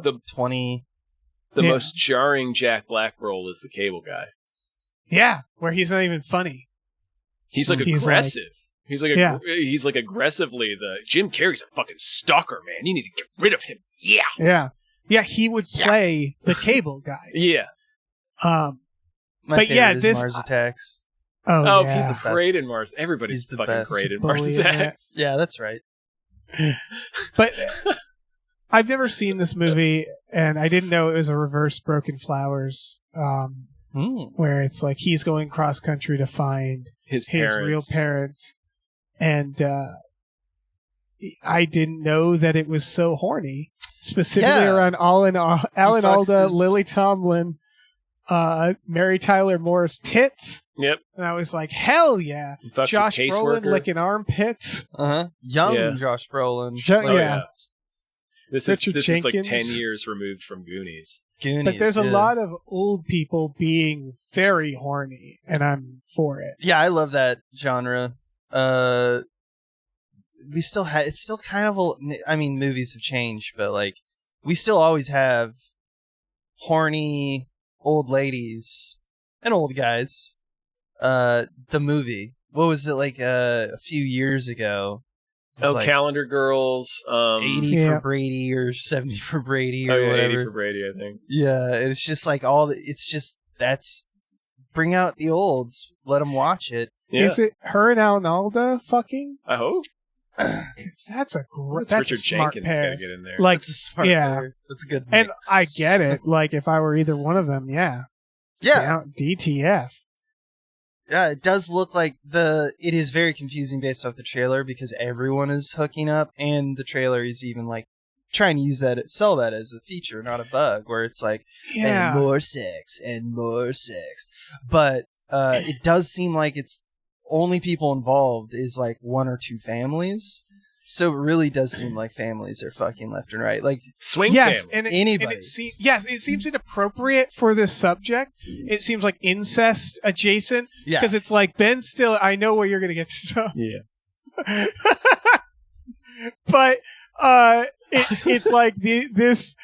The- 20. The Yeah. most jarring Jack Black role is the Cable Guy. Yeah, where he's not even funny. He's like He's aggressive. He's like Yeah. he's like aggressively the Jim Carrey's a fucking stalker, man. You need to get rid of him. Yeah. Yeah. Yeah, he would play the cable guy. Yeah. Um, My But favorite yeah, is this- Mars Attacks. Oh, yeah. he's the great in Mars. Everybody's He's the fucking best. great He's in Mars bully in it. Attacks. Yeah, that's right. But I've never seen this movie, and I didn't know it was a reverse Broken Flowers, where it's like he's going cross country to find His his parents. real parents, and I didn't know that it was so horny, specifically Yeah. around Alan fucks Alda, his- Lily Tomlin, Mary Tyler Moore's tits, Yep. and I was like, hell yeah! He fucks Josh his Brolin caseworker. licking armpits. Young Yeah. Josh Brolin. Oh, yeah. This Richard is like Jenkins. 10 years removed from Goonies. Goonies, But there's a yeah. lot of old people being very horny, and I'm for it. Yeah, I love that genre. We still have. It's still kind of. I mean, movies have changed, but like, we still always have horny old ladies and old guys. The movie. What was it like? A few years ago. It was Oh, like Calendar Girls. 80 Yeah. for Brady or 70 for Brady or Oh, yeah, whatever. 80 for Brady, I think. Yeah, it's just like it's just that's bring out the olds, let them watch it. Yeah, Is it her and Alan Alda fucking? I hope. 'Cause that's a great. It's That's Richard a smart Jenkins got pair. to get in there. Like, That's a smart yeah. pair. That's a good and mix. I get it. Like, if I were either one of them, yeah, DTF. Yeah, it does look like it is very confusing based off the trailer because everyone is hooking up, and the trailer is even like trying to sell that as a feature, not a bug, where it's like Yeah, and more sex and more sex. But it does seem like it's only people involved is like one or two families. So it really does seem like families are fucking left and right. Like Swing yes, family. and Anybody. it seems inappropriate for this subject. It seems like incest adjacent yeah, because it's like Ben Stiller. I know where you're gonna get stuff. Yeah. But it's like this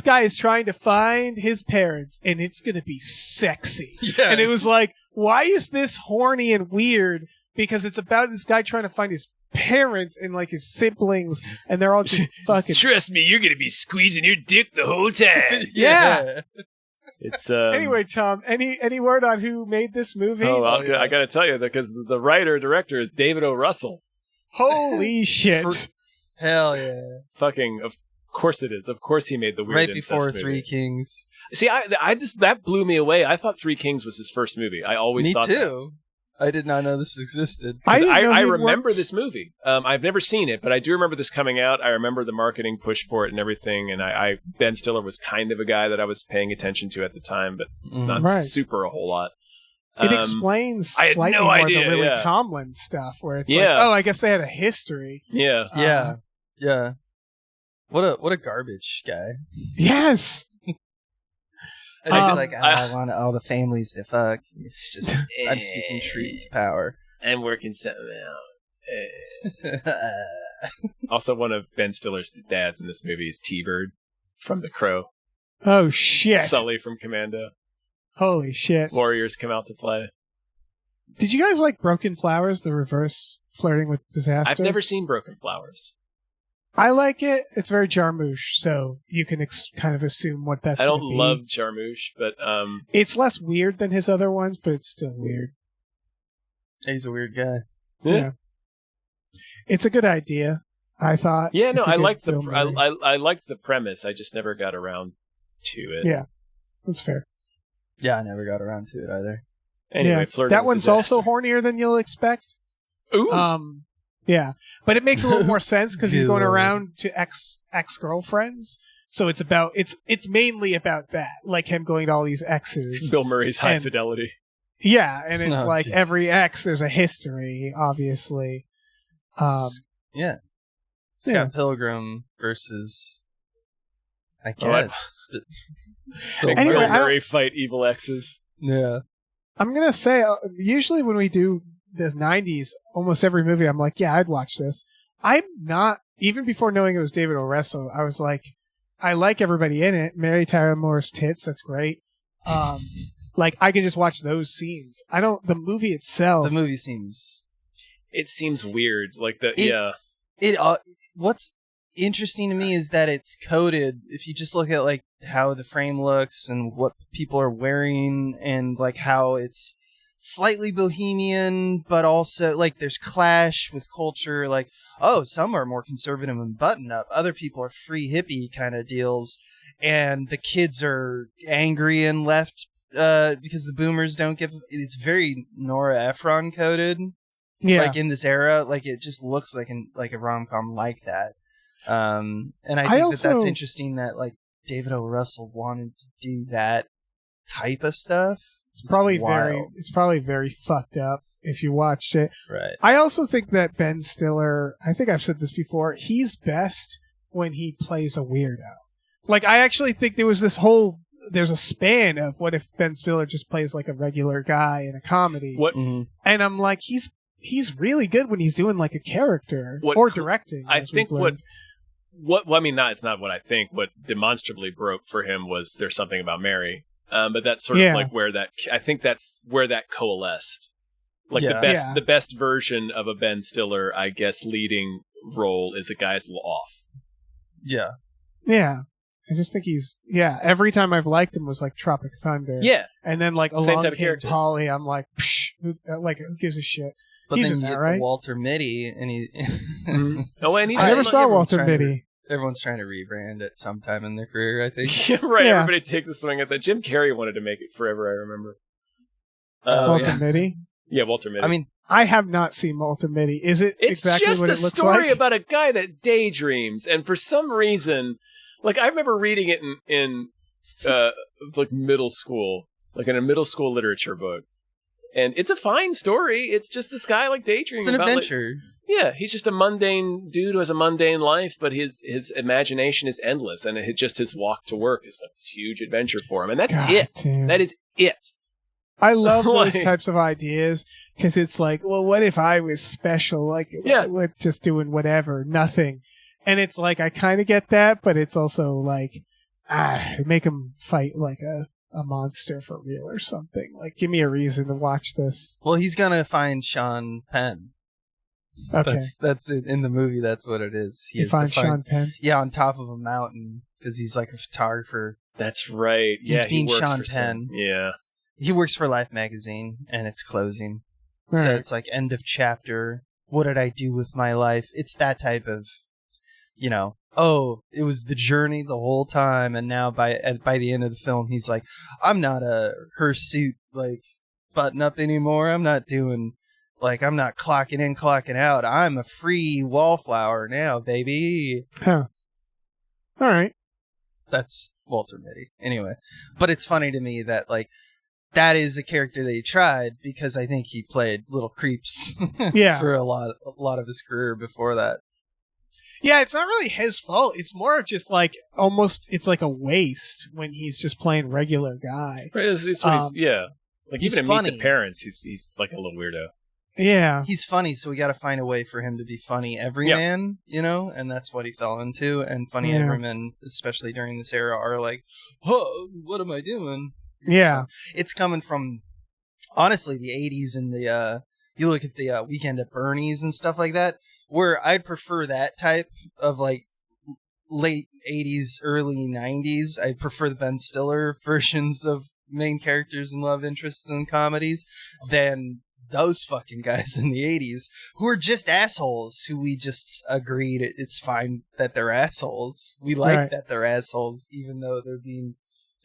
guy is trying to find his parents, and it's gonna be sexy. yeah. And it was like, why is this horny and weird? Because it's about this guy trying to find his parents and like his siblings, and they're all just fucking. Trust me, you're gonna be squeezing your dick the whole time. Yeah. It's Anyway, Tom, any word on who made this movie? I gotta tell you, because the writer-director is David O. Russell. Holy shit! Hell yeah! Fucking, of course it is. Of course he made the weird Right incest before movie. Three Kings. See, that blew me away. I thought Three Kings was his first movie. I always Me thought too. I did not know this existed. that. 'Cause didn't know I he'd remember worked- this movie. I've never seen it, but I do remember this coming out. I remember the marketing push for it and everything. And Ben Stiller was kind of a guy that I was paying attention to at the time, but not Right. super a whole lot. It explains I had slightly no more idea, the Lily yeah. Tomlin stuff, where it's Yeah. like, oh, I guess they had a history. Yeah. Yeah, yeah. What a garbage guy. Yes. And he's Um, like, I want all the families to fuck. It's just I'm speaking truth to power. I'm working something out. Also, one of Ben Stiller's dads in this movie is T-Bird from The Crow. Oh shit! Sully from Commando. Holy shit! Warriors come out to play. Did you guys like Broken Flowers, the reverse flirting with disaster? I've never seen Broken Flowers. I like it. It's very Jarmusch, so you can kind of assume what that's. I don't gonna be. love Jarmusch, but It's less weird than his other ones, but it's still weird. He's a weird guy. Yeah. It's a good idea. I thought. yeah, no, It's a I good liked film movie. I liked the premise. I just never got around to it. Yeah. That's fair. Yeah, I never got around to it either. Anyway, Yeah. flirting That with one's also disaster. hornier than you'll expect. Ooh. Yeah, but it makes a little more sense because he's going Good. around to ex-girlfriends. So it's mainly about that, like him going to all these exes. Bill Murray's High and- Fidelity. Yeah, and it's Oh, like jeez. every ex, there's a history, obviously. Yeah. Scott Pilgrim versus, I Oh, I- guess. Like Anyway, Bill I Murray fight evil exes. Yeah. I'm gonna say usually when we do the '90s, almost every movie, I'm like, yeah, I'd watch this. I'm not even before knowing it was David O. Russell. I was like, I like everybody in it. Mary Tyler Moore's tits, that's great. Like I can just watch those scenes. I don't. The movie itself. The movie seems It seems weird. Like It- interesting to me is that it's coded. If you just look at like how the frame looks and what people are wearing and like how it's slightly bohemian, but also like there's clash with culture. Like, oh, some are more conservative and button up. Other people are free hippie kind of deals. And the kids are angry and left because the boomers don't give. It's very Nora Ephron coded. Yeah. Like in this era, like it just looks like a rom-com like that. And I think also, that's interesting that like David O. Russell wanted to do that type of stuff. It's probably wild. it's probably very fucked up if you watched it. Right. I also think that Ben Stiller, I think I've said this before, he's best when he plays a weirdo. Like, I actually think there's a span of what if Ben Stiller just plays like a regular guy in a comedy. What? Mhm. And I'm like, he's really good when he's doing like a character or directing. I as think we've learned. I mean, it's not what I think. What demonstrably broke for him was There's Something About Mary. But that's sort of like where I think that's where that coalesced. Like the best version of a Ben Stiller, I guess, leading role is a guy's off. Yeah. Yeah. I just think every time I've liked him was like Tropic Thunder. Yeah. And then like Same along type of came character. Polly, I'm like, psh, who gives a shit? But He's then in you that, get right? Walter Mitty, and he. Oh, and he I never saw everyone's Walter trying to- Mitty. Everyone's trying to rebrand at some time in their career, I think. Yeah, right. Yeah. Everybody takes a swing at that. Jim Carrey wanted to make it forever, I remember. Walter yeah. Mitty. Yeah, Walter Mitty. I mean, I have not seen Walter Mitty. Is it it's exactly just what a it looks story like? about a guy that daydreams, and for some reason, like I remember reading it in like middle school, like in a middle school literature book, and it's a fine story. It's just this guy like daydreaming. it's an about, adventure. Yeah, he's just a mundane dude who has a mundane life, but his imagination is endless, and just his walk to work is like this huge adventure for him, and that's God it. damn. That is it. I love those Like- types of ideas because it's like, well, what if I was special? Like, Yeah. with just doing whatever, nothing. And it's like, I kind of get that, but it's also like, make him fight like a monster for real or something. Like, give me a reason to watch this. Well, he's gonna find Sean Penn. Okay. That's it. In the movie. That's what it is. He You has to find Sean Penn. Yeah, on top of a mountain because he's like a photographer. That's right. He's Yeah, being he works Sean for Penn. Yeah. He works for Life magazine, and it's closing. All So right. it's like end of chapter. What did I do with my life? It's that type of, oh, it was the journey the whole time, and now by the end of the film, he's like, I'm not a hirsute like button up anymore. I'm not doing I'm not clocking in, clocking out. I'm a free wallflower now, baby. Huh. All right. That's Walter Mitty. Anyway, but it's funny to me that that is a character that he tried because I think he played little creeps Yeah. for a lot of his career before that. Yeah, it's not really his fault. It's more of just like almost it's like a waste when he's just playing regular guy. Right, it's what yeah. Like he's even in Meet funny. the Parents, he's like a little weirdo. Yeah. He's funny, so we got to find a way for him to be funny everyman, and that's what he fell into. And funny Yeah. everyman, especially during this era, are like, oh, what am I doing? Yeah. It's coming from, honestly, the 80s and the, you look at the Weekend at Bernie's and stuff like that, where I'd prefer that type of late 80s, early 90s. I prefer the Ben Stiller versions of main characters and love interests in comedies than those fucking guys in the 80s who are just assholes who we just agreed it's fine that they're assholes. We like Right. that they're assholes even though they're being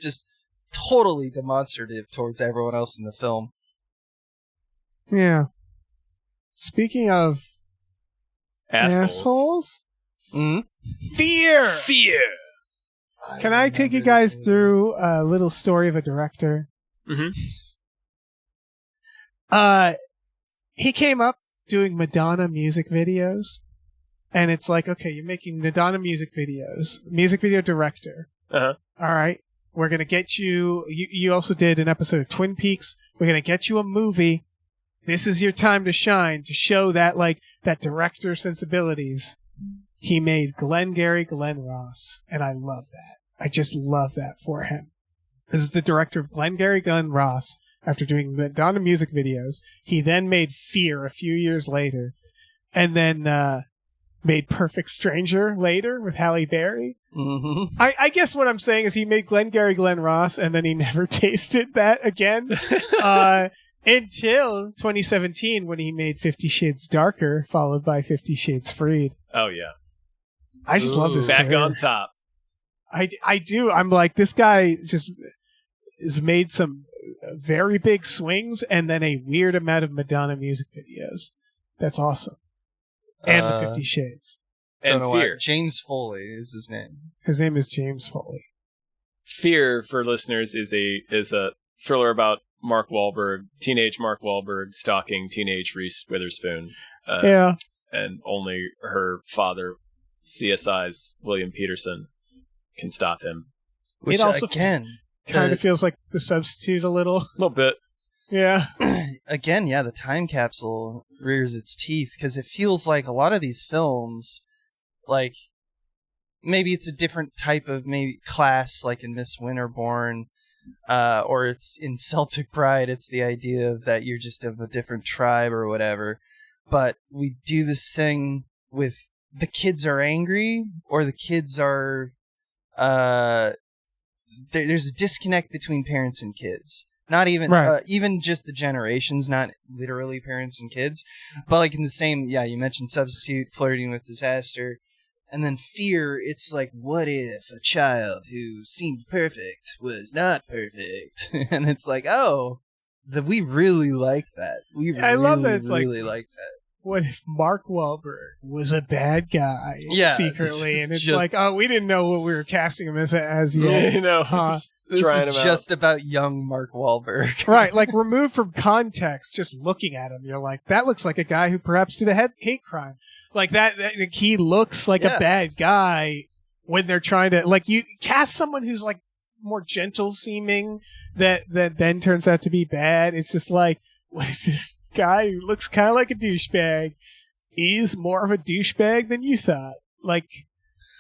just totally demonstrative towards everyone else in the film. Yeah. Speaking of assholes, Mm-hmm. Fear. Can I take you guys through a little story of a director? Mhm. He came up doing Madonna music videos, and it's like, okay, you're making Madonna music videos, music video director. Uh-huh. All right, we're gonna get you. You also did an episode of Twin Peaks. We're gonna get you a movie. This is your time to shine, to show that that director sensibilities. He made Glengarry Glen Ross, and I love that. I just love that for him. This is the director of Glengarry Glen Ross. After doing Madonna music videos, he then made Fear a few years later, and then made Perfect Stranger later with Halle Berry. Mm-hmm. I guess what I'm saying is he made Glengarry Glen Ross, and then he never tasted that again until 2017 when he made 50 Shades Darker, followed by 50 Shades Freed. Oh yeah, I just love this back career. on top. I do. I'm like, this guy just has made some very big swings and then a weird amount of Madonna music videos. That's awesome. And the 50 Shades. And Fear. James Foley is his name. His name is James Foley. Fear, for listeners, is a thriller about Mark Wahlberg, teenage Mark Wahlberg stalking teenage Reese Witherspoon. Yeah. And only her father, CSI's William Peterson, can stop him. Which it also again kind of feels like The Substitute a little. A little bit. Yeah. Again, yeah, the time capsule rears its teeth because it feels like a lot of these films, like maybe it's a different type of maybe class, like in Miss Winterborn, or it's in Celtic Pride. It's the idea of that you're just of a different tribe or whatever. But we do this thing with the kids are angry or the kids are. There's a disconnect between parents and kids. Not even even just the generations, not literally parents and kids, but like in the same. Yeah, you mentioned Substitute, Flirting with Disaster, and then Fear. It's like, what if a child who seemed perfect was not perfect? And it's like, oh, we really like that. I love that. It's really like that. What if Mark Wahlberg was a bad guy secretly? And it's just, like, oh, we didn't know what we were casting him as yet. You know, this is just about young Mark Wahlberg. Right, like removed from context, just looking at him, you're like, that looks like a guy who perhaps did a hate crime. Like that he looks like a bad guy when they're trying to, like, you cast someone who's like more gentle seeming that then turns out to be bad. It's just like, what if this guy who looks kind of like a douchebag is more of a douchebag than you thought? Like,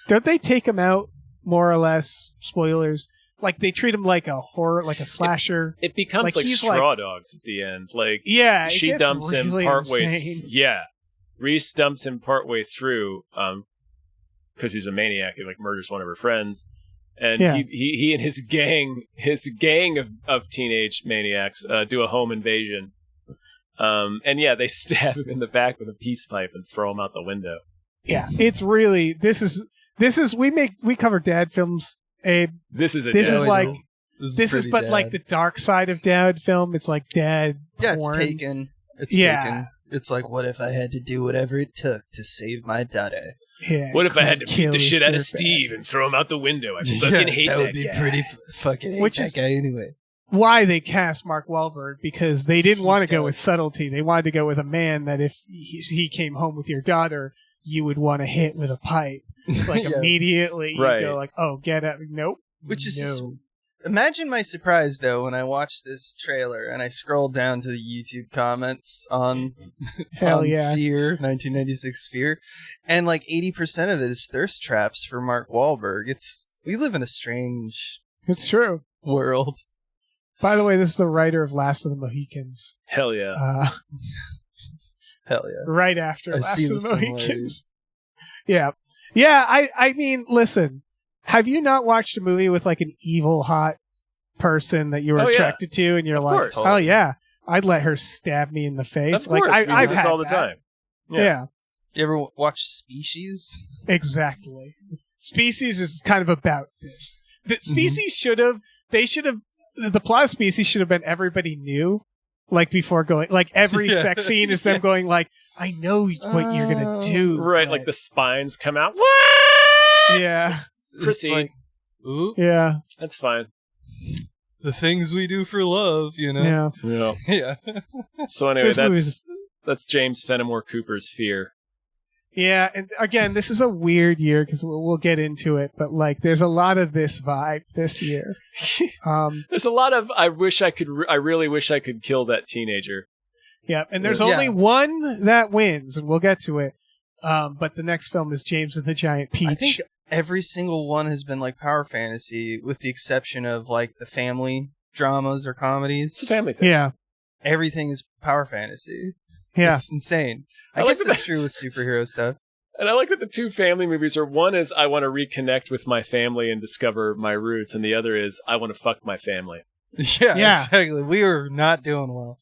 don't they take him out more or less? Spoilers. Like, they treat him like a horror, like a slasher. It becomes like Straw Dogs at the end. Like, yeah, she dumps really him partway. Reese dumps him partway through, because he's a maniac. He like murders one of her friends, and he and his gang of teenage maniacs do a home invasion. And they stab him in the back with a peace pipe and throw him out the window. Yeah, it's really this is we cover dad films, Abe. This is like dad. Like the dark side of dad film. It's like dad. Yeah, porn. it's Taken. It's Taken. It's like, what if I had to do whatever it took to save my daughter? Yeah. What if I had to beat the shit out of Steve and throw him out the window? I fucking hate that guy. That would be pretty fucking hate that guy anyway. Why they cast Mark Wahlberg, because they didn't want to go with subtlety. They wanted to go with a man that if he came home with your daughter, you would want to hit with a pipe. Like immediately, you go like, oh, get out. Nope. Which is imagine my surprise though when I watched this trailer and I scrolled down to the YouTube comments on Fear, 1996 Fear, and like 80% of it is thirst traps for Mark Wahlberg. We live in a strange world. By the way, this is the writer of Last of the Mohicans. Hell yeah. Hell yeah. Right after Last of the Mohicans. Yeah. Yeah, I mean, listen, have you not watched a movie with like an evil, hot person that you were attracted to and you're like, oh yeah, I'd let her stab me in the face? Of course, like I've this all the time. Yeah. You ever watch Species? Exactly. Species is kind of about this. The Species should have the plot of Species should have been everybody knew, like before going, like every sex scene is them going like, I know what you're gonna do, right? Like the spines come out. Yeah, proceed. Like, ooh, yeah, that's fine. The things we do for love, you know. Yeah. So anyway, that's James Fenimore Cooper's Fear. Yeah, and again, this is a weird year because we'll get into it, but like, there's a lot of this vibe this year. There's a lot of I really wish I could kill that teenager. Yeah, and there's only one that wins, and we'll get to it. But the next film is James and the Giant Peach. I think every single one has been like power fantasy, with the exception of like the family dramas or comedies. It's a family thing. Yeah, everything is power fantasy. Yeah, it's insane. I guess that's true with superhero stuff. And I like that the two family movies are, one is I want to reconnect with my family and discover my roots, and the other is I want to fuck my family. Yeah, exactly. We were not doing well.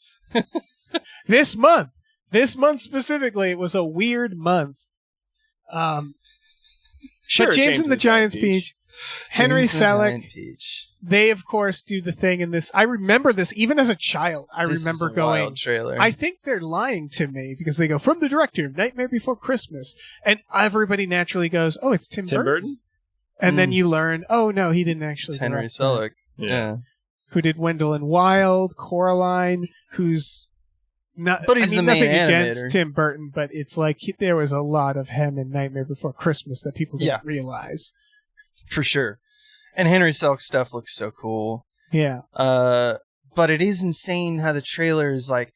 This month specifically, it was a weird month. Sure, but James and the Giant Peach, Henry Selick, they of course do the thing in this. I remember this even as a child. This remember is a going, wild trailer. I think they're lying to me because they go from the director of Nightmare Before Christmas, and everybody naturally goes, "Oh, it's Tim Burton." And then you learn, "Oh no, he didn't actually." It's Henry Selick. Yeah. Who did Wendell and Wild, Coraline, who's not, but he's the main nothing animator. against Tim Burton, but it's like there was a lot of him in Nightmare Before Christmas that people didn't realize. For sure. And Henry Selick's stuff looks so cool. Yeah. But it is insane how the trailer is like,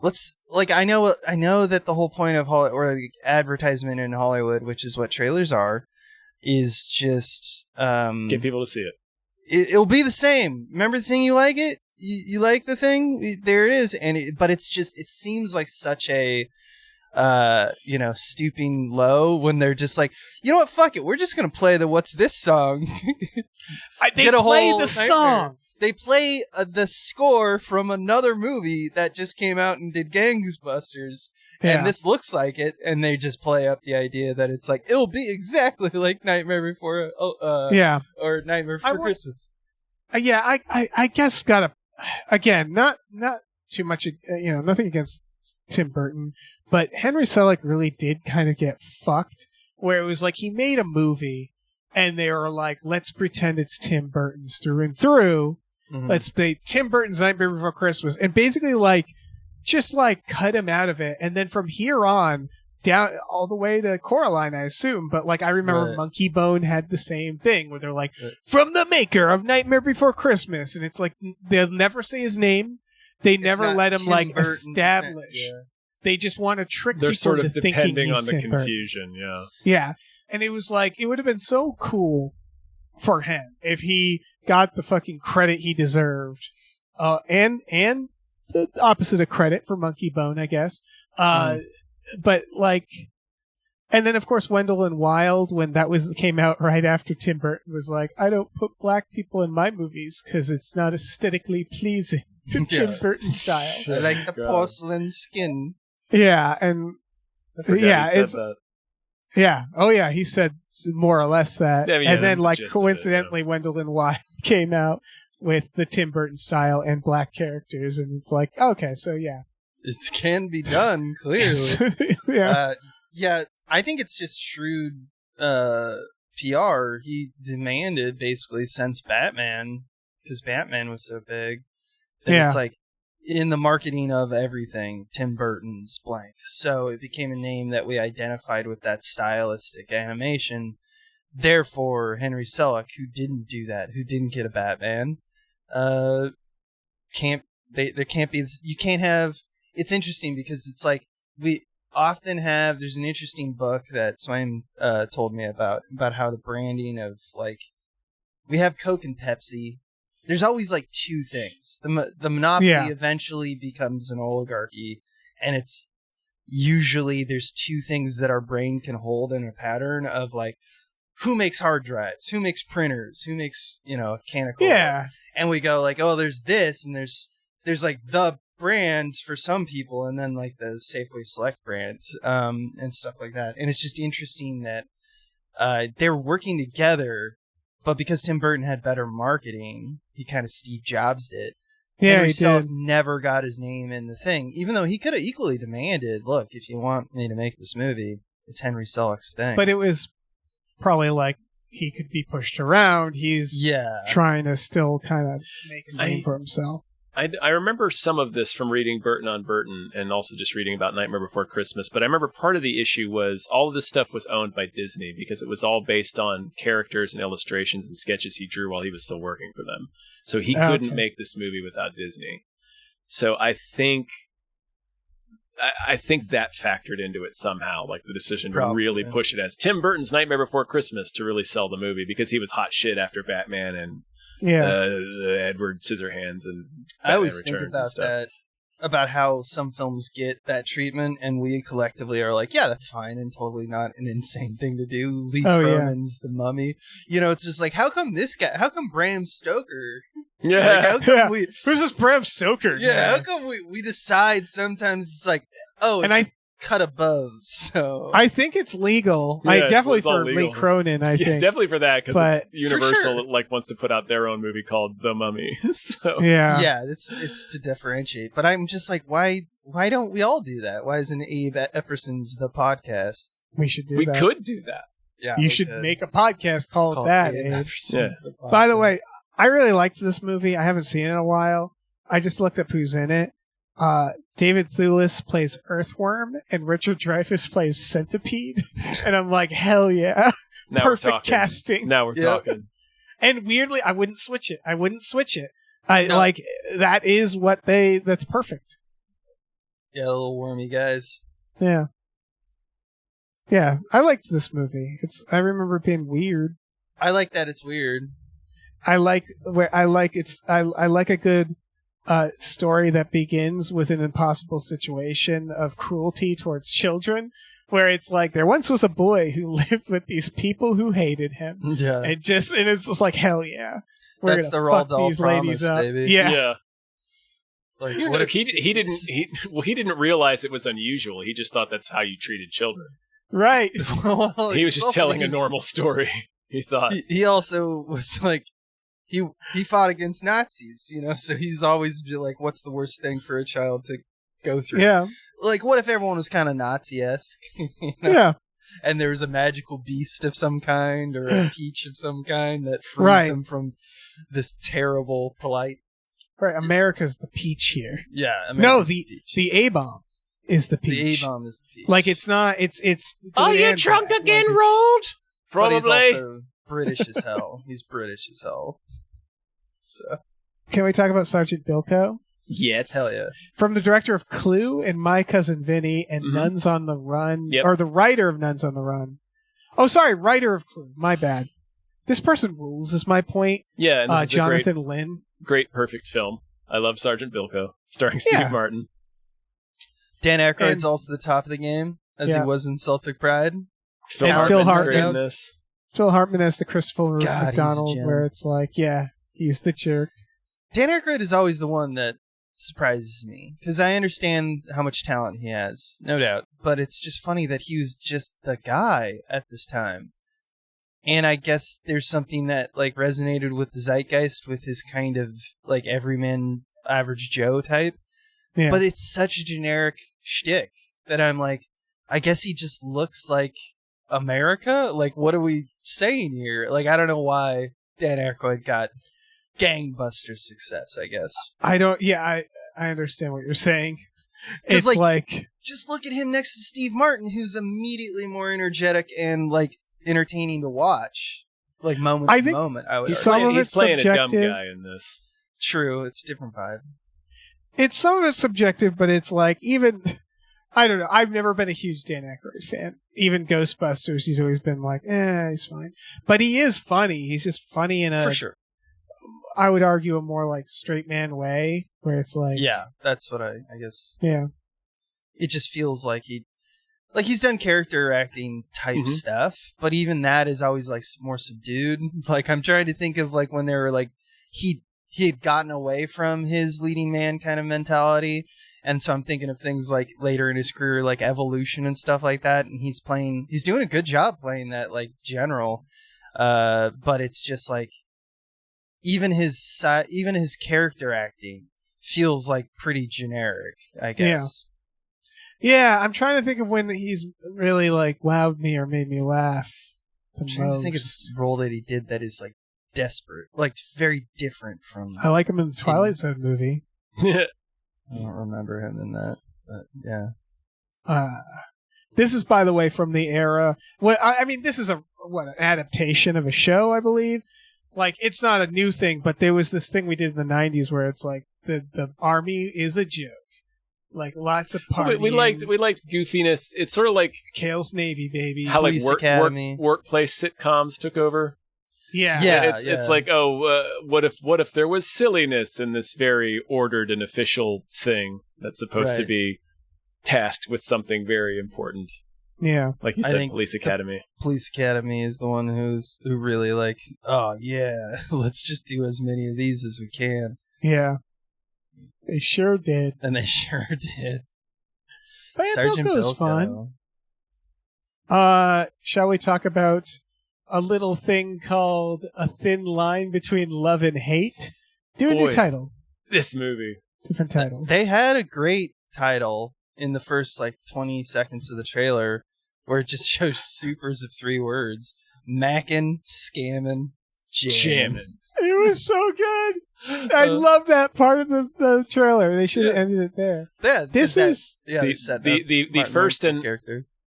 I know that the whole point of the advertisement in Hollywood, which is what trailers are, is just get people to see it. It'll be the same. Remember the thing you like it? You like the thing? There it is. But it's just, it seems like such a, stooping low when they're just like, you know what? Fuck it. We're just going to play the What's This song. They play the song. They play the score from another movie that just came out and did Gangbusters. Yeah. And this looks like it. And they just play up the idea that it's like, it'll be exactly like Nightmare Before, or Nightmare Before Christmas. I guess again, not too much, nothing against Tim Burton, but Henry Selick really did kind of get fucked, where it was like he made a movie and they were like, let's pretend it's Tim Burton's through and through. Mm-hmm. Let's play Tim Burton's Nightmare Before Christmas, and basically just cut him out of it. And then from here on down all the way to Coraline, I assume. But I remember Monkey Bone had the same thing where they're like, from the maker of Nightmare Before Christmas. And it's like, they'll never say his name. They never let him establish. Yeah. They just want to trick people. They're sort of depending on the Tim confusion. Burton. Yeah. And it was like, it would have been so cool for him if he got the fucking credit he deserved. And the opposite of credit for Monkey Bone, I guess. But and then of course Wendell and Wild, when that came out right after Tim Burton was like, I don't put black people in my movies because it's not aesthetically pleasing to Tim Burton style. I like the porcelain skin. Yeah, and that. Yeah. Oh yeah, he said more or less that. Yeah, and then coincidentally Wendell and Wild came out with the Tim Burton style and black characters, and it's like, okay, so yeah. It can be done, clearly. Yeah. I think it's just shrewd PR. He demanded, basically, since Batman, because Batman was so big, that it's like, in the marketing of everything, Tim Burton's blank. So it became a name that we identified with that stylistic animation. Therefore, Henry Selick, who didn't do that, who didn't get a Batman, there can't be, you can't have. It's interesting because it's like we often have. There's an interesting book that Swain told me about how the branding of we have Coke and Pepsi. There's always two things. The monopoly eventually becomes an oligarchy, and it's usually there's two things that our brain can hold in a pattern of who makes hard drives, who makes printers, who makes a can of Coke. Yeah, and we go oh, there's this, and there's the brand for some people, and then the Safeway Select brand, and stuff like that. And it's just interesting that they're working together, but because Tim Burton had better marketing, he kind of Steve Jobs'd it. Yeah, Henry he Selick did. never got his name in the thing, even though he could have equally demanded, look, if you want me to make this movie, it's Henry Selick's thing. But it was probably he could be pushed around. He's trying to still kind of make a name for himself. I remember some of this from reading Burton on Burton and also just reading about Nightmare Before Christmas, but I remember part of the issue was all of this stuff was owned by Disney because it was all based on characters and illustrations and sketches he drew while he was still working for them. So he couldn't make this movie without Disney. So I think that factored into it somehow, the decision to really push it as Tim Burton's Nightmare Before Christmas to really sell the movie because he was hot shit after Batman and Edward Scissorhands and Batman I always think Returns about that about how some films get that treatment, and we collectively are like, yeah, that's fine, and totally not an insane thing to do. Lee Cronin's The Mummy. You know, it's just like, how come Bram Stoker? Yeah. Like, how come who's this Bram Stoker? Yeah, how come we decide sometimes it's like, oh, and I cut above, so I think it's legal. Yeah, definitely it's for legal. Lee Cronin. I think definitely for that, because Universal sure. like wants to put out their own movie called The Mummy. So yeah, it's to differentiate. But I'm just like, why don't we all do that? Why isn't Abe Epperson's The Podcast? We should do we that. could do that. Yeah, you should make a podcast called that, Abe. Yeah. By the way, I really liked this movie. I haven't seen it in a while. I just looked up who's in it. David Thewlis plays Earthworm, and Richard Dreyfuss plays Centipede. And I'm like, hell yeah. Now Perfect casting. Now we're talking. And weirdly, I wouldn't switch it. Like, that is that's perfect. Yeah, little wormy guys. Yeah. Yeah, I liked this movie. I remember it being weird. I like that it's weird. I like a good story that begins with an impossible situation of cruelty towards children, where it's like there once was a boy who lived with these people who hated him. Yeah, and it's just like, hell yeah, that's the Roald Dahl promise, baby. Yeah. Like, what if he didn't realize it was unusual. He just thought that's how you treated children. Right. Well, he was just telling a normal story. He thought he also was like. He fought against Nazis, you know, so he's always been like, what's the worst thing for a child to go through? Yeah. Like, what if everyone was kind of Nazi-esque? You know? Yeah. And there was a magical beast of some kind, or a peach of some kind that frees him from this terrible polite. Right, America's the peach here. Yeah, America's the A-bomb is the peach. The A-bomb is the peach. Like, it's not, it's Are you drunk again, Roald? Probably. But he's also British as hell. He's British as hell. So, can we talk about Sergeant Bilko? Yes. Hell yeah. From the director of Clue and My Cousin Vinny and Nuns on the Run, or the writer of Nuns on the Run. Oh, sorry, writer of Clue. My bad. This person rules, is my point. Yeah, and this is Jonathan Lynn. Great, perfect film. I love Sergeant Bilko, starring Steve Martin. Dan Aykroyd's also the top of the game, as he was in Celtic Pride. Phil Hartman. Phil Hartman as the Christopher McDonald, where it's like, he's the jerk. Dan Aykroyd is always the one that surprises me, because I understand how much talent he has, no doubt, but it's just funny that he was just the guy at this time. And I guess there's something that like resonated with the zeitgeist with his kind of like everyman, average Joe type. Yeah. But it's such a generic shtick that I'm like, I guess he just looks like America? Like, what are we saying here? Like, I don't know why Dan Aykroyd got gangbuster success, I guess. I understand what you're saying. It's like, just look at him next to Steve Martin, who's immediately more energetic and like entertaining to watch. Like moment to moment, I would argue. He's playing a dumb guy in this. True, it's a different vibe. It's some of it's subjective, but it's like even I don't know. I've never been a huge Dan Aykroyd fan. Even Ghostbusters, he's always been like, he's fine. But he is funny. He's just funny in a, for sure, I would argue, a more like straight man way, where it's like, yeah, that's what I guess. Yeah, it just feels like he's done character acting type stuff, but even that is always like more subdued. Like I'm trying to think of like when they were like he had gotten away from his leading man kind of mentality. And so I'm thinking of things like later in his career, like Evolution and stuff like that. And he's doing a good job playing that like general. But it's just like, even his character acting feels like pretty generic, I guess. Yeah. I'm trying to think of when he's really like wowed me or made me laugh. I'm trying to think of a role that he did that is like desperate, like very different from. I like him in the Twilight Zone movie. I don't remember him in that, but yeah. This is, by the way, from the era. Well, I mean, this is an adaptation of a show, I believe. Like, it's not a new thing, but there was this thing we did in the 90s where it's like the army is a joke. Like, lots of partying. We liked goofiness. It's sort of like Kale's Navy, baby. How like workplace sitcoms took over. It's like, what if there was silliness in this very ordered and official thing that's supposed to be tasked with something very important? Yeah, like you said, Police Academy. Police Academy is the one who really like, oh yeah, let's just do as many of these as we can. Yeah, they sure did, and they sure did. But Sergeant Bilko's fun. Shall we talk about a little thing called A Thin Line Between Love and Hate? Do a new title. This movie. Different title. They had a great title in the first 20 seconds of the trailer where it just shows supers of 3 words. Mackin', scammin', jammin'. It was so good. I love that part of the trailer. They should have ended it there. Yeah, the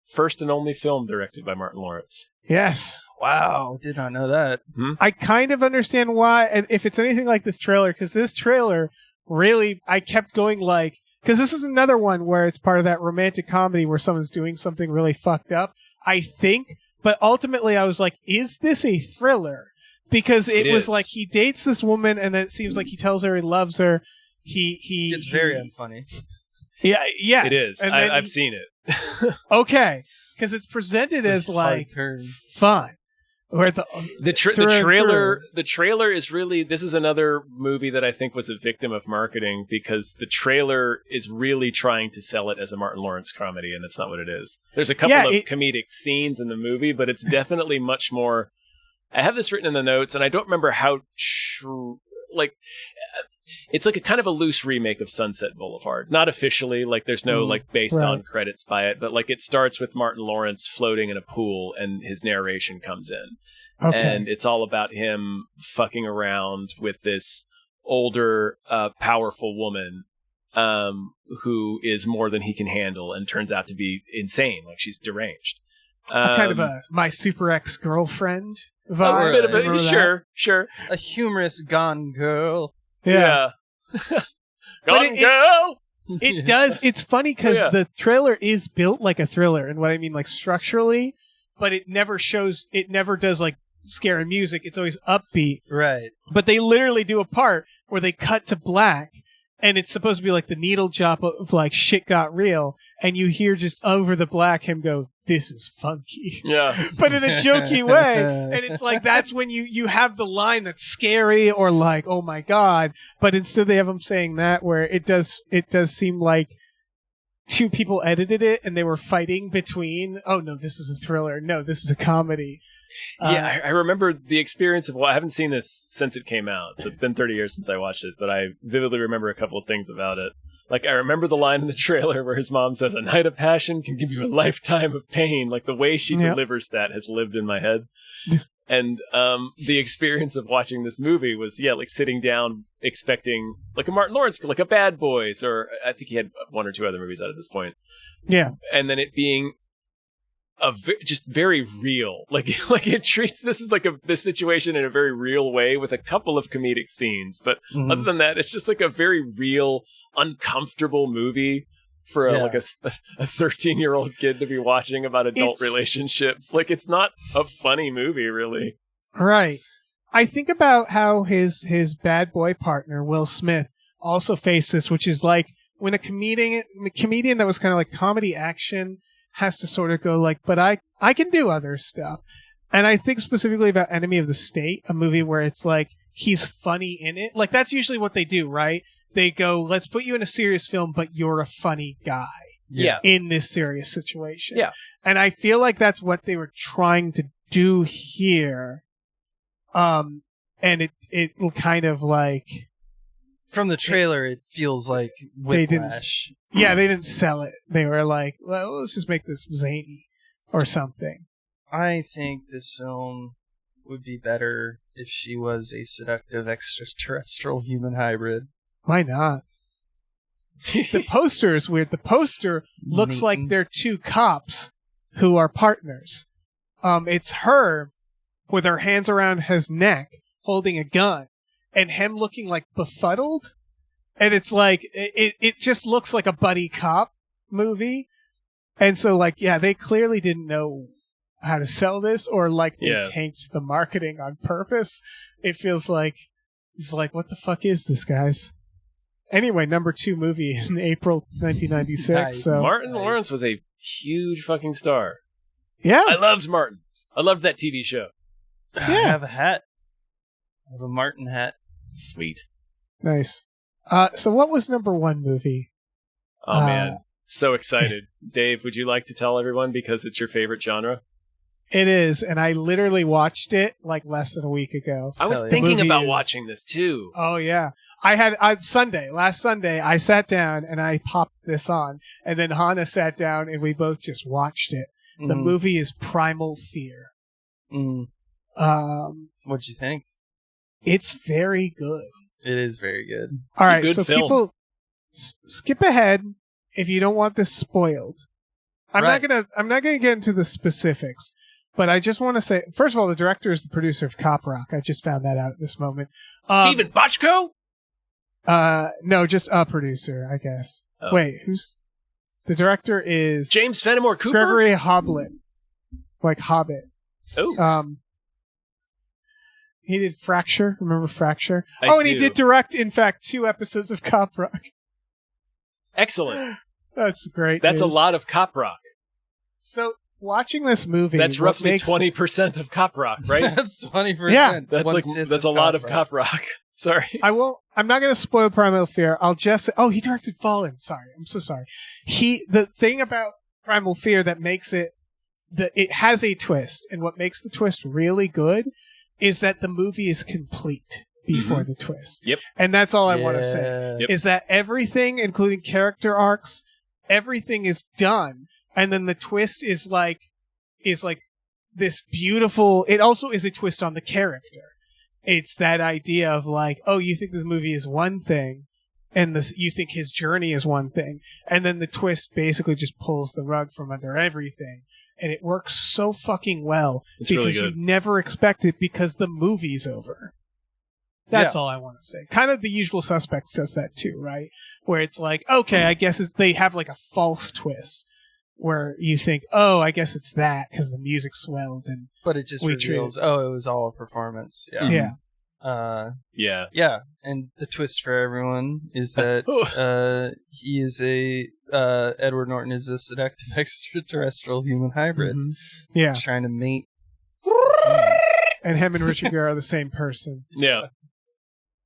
first and only film directed by Martin Lawrence. Yes. Wow, did not know that. I kind of understand why, and if it's anything like this trailer, because this trailer really, I kept going because this is another one where it's part of that romantic comedy where someone's doing something really fucked up, I think, but ultimately I was like, is this a thriller? Because it was like he dates this woman and then it seems like he tells her he loves her. It's very unfunny. Yeah, yes. It is. And I've seen it. Okay. Because it's presented as fun. Or the trailer is really, this is another movie that I think was a victim of marketing because the trailer is really trying to sell it as a Martin Lawrence comedy, and it's not what it is. There's a couple of comedic scenes in the movie, but it's definitely much more. I have this written in the notes, and I don't remember how it's like a kind of a loose remake of Sunset Boulevard. Not officially, there's no based on credits by it, but it starts with Martin Lawrence floating in a pool and his narration comes in. Okay. And it's all about him fucking around with this older, powerful woman who is more than he can handle and turns out to be insane, she's deranged. Kind of a My Super Ex-Girlfriend vibe. A bit of a, sure. A humorous Gone Girl. Yeah. Gone Girl! It does. It's funny because the trailer is built like a thriller, and what I mean, structurally, but it never does scary music. It's always upbeat. Right. But they literally do a part where they cut to black, and it's supposed to be the needle drop of shit got real, and you hear just over the black him go, "This is funky." Yeah. But in a jokey way. And it's that's when you have the line that's scary or oh my God. But instead they have him saying that where it does seem like 2 people edited it and they were fighting between, oh no, this is a thriller. No, this is a comedy. Yeah, I remember the experience of, I haven't seen this since it came out, so it's been 30 years since I watched it, but I vividly remember a couple of things about it. I remember the line in the trailer where his mom says, "A night of passion can give you a lifetime of pain." The way she delivers that has lived in my head. And the experience of watching this movie was, sitting down expecting, a Martin Lawrence, a Bad Boys, or I think he had 1 or 2 other movies out at this point. Yeah. And then it being just very real. It treats this as this situation in a very real way with a couple of comedic scenes. But other than that, it's just a very real, uncomfortable movie for a 13-year-old kid to be watching about adult relationships. It's not a funny movie, really. Right. I think about how his bad boy partner, Will Smith, also faced this, which is when a comedian that was kind of comedy action has to sort of go but I can do other stuff. And I think specifically about Enemy of the State, a movie where it's he's funny in it. That's usually what they do, right? They go, let's put you in a serious film, but you're a funny guy in this serious situation. Yeah. And I feel that's what they were trying to do here. And it kind of from the trailer, it feels like Whiplash. They didn't sell it. They were well, let's just make this zany or something. I think this film would be better if she was a seductive extraterrestrial human hybrid. Why not? The poster is weird. The poster looks like they're 2 cops who are partners. It's her with her hands around his neck holding a gun and him looking befuddled. And it's it just looks like a buddy cop movie. And so they clearly didn't know how to sell this, or like they tanked the marketing on purpose. It feels like he's like, what the fuck is this, guys? Anyway, number 2 movie in April 1996. Nice. So Martin Lawrence was a huge fucking star. yeah, I loved Martin. I loved that TV show. I have a hat. I have a Martin hat. Sweet. nice. So what was number 1 movie? Oh man, so excited. Dave, would you like to tell everyone because it's your favorite genre? It is, and I literally watched it like less than a week ago. I was thinking about watching this too. Oh yeah, I had on last Sunday. I sat down and I popped this on, and then Hannah sat down and we both just watched it. The movie is Primal Fear. What'd you think? It's very good. It is very good. All right, good so film. people skip ahead if you don't want this spoiled. I'm not gonna get into the specifics, but I just want to say, first of all, the director is the producer of Cop Rock. I just found that out at this moment. Steven Bochco? No, just a producer, I guess. Oh. Wait, who's the director? Is James Fenimore Cooper? Gregory Hoblit, like Hobbit. Oh, He did Fracture. Remember Fracture? I He do. did direct, in fact, 2 episodes of Cop Rock. excellent. That's great. That's a news. lot of Cop Rock. So watching this movie, That's what roughly makes- 20% of Cop Rock, right? That's 20%. Yeah. That's a lot of Cop Rock. Sorry. I'm not going to spoil Primal Fear. I'll just say, he directed Fallen. Sorry. I'm so sorry. The thing about Primal Fear that makes it has a twist, and what makes the twist really good is that the movie is complete before the twist. Yep. And that's all I want to say. Yep. Is that everything, including character arcs, everything is done, and then the twist is like this beautiful. It also is a twist on the character. It's that idea of like, you think this movie is one thing, and you think his journey is one thing, and then the twist basically just pulls the rug from under everything, and it works so fucking well It's because really good. you never expect it because the movie's over. That's all I want to say. Kind of The Usual Suspects does that too, right? Where it's like, okay, I guess they have like a false twist where you think, I guess it's that because the music swelled and But it just reveals, it was all a performance. Yeah. yeah. Yeah. And the twist for everyone is that he is Edward Norton is a seductive extraterrestrial human hybrid. Yeah. Trying to mate. And him and Richard Gere are the same person. Yeah.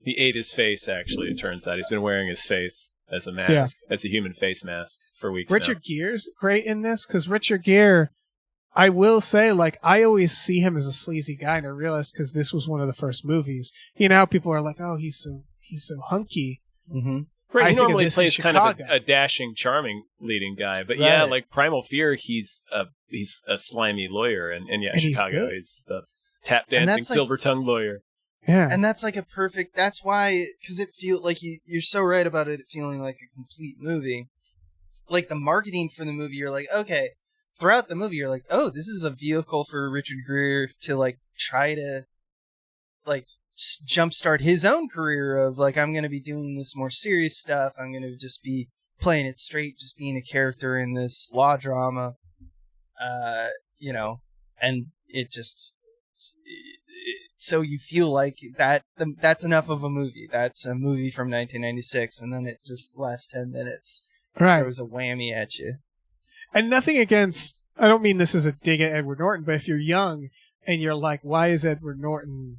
He ate his face, actually, it turns out. He's been wearing his face as a mask, as a human face mask for weeks Richard Gere's great in this because Richard Gere, I will say, like, I always see him as a sleazy guy, and I realized because this was one of the first movies. You know how people are like, he's so hunky. Mm-hmm. Right, I he think of normally this in plays kind of Chicago. a dashing, charming leading guy. But Right. like Primal Fear, he's a slimy lawyer. And he's Chicago, good. he's the tap-dancing, that's like- silver-tongued lawyer. Yeah. And that's like a perfect. That's why, because it feels like you're so right about it feeling like a complete movie. Like the marketing for the movie, you're like, okay. Throughout the movie, you're like, this is a vehicle for Richard Gere to like try to like jumpstart his own career of like, I'm going to be doing this more serious stuff. I'm going to just be playing it straight, just being a character in this law drama. And it just. So you feel like that's enough of a movie. That's a movie from 1996, and then it just last 10 minutes. Right. There was a whammy at you. And nothing against, I don't mean this as a dig at Edward Norton, but if you're young and you're like, why is Edward Norton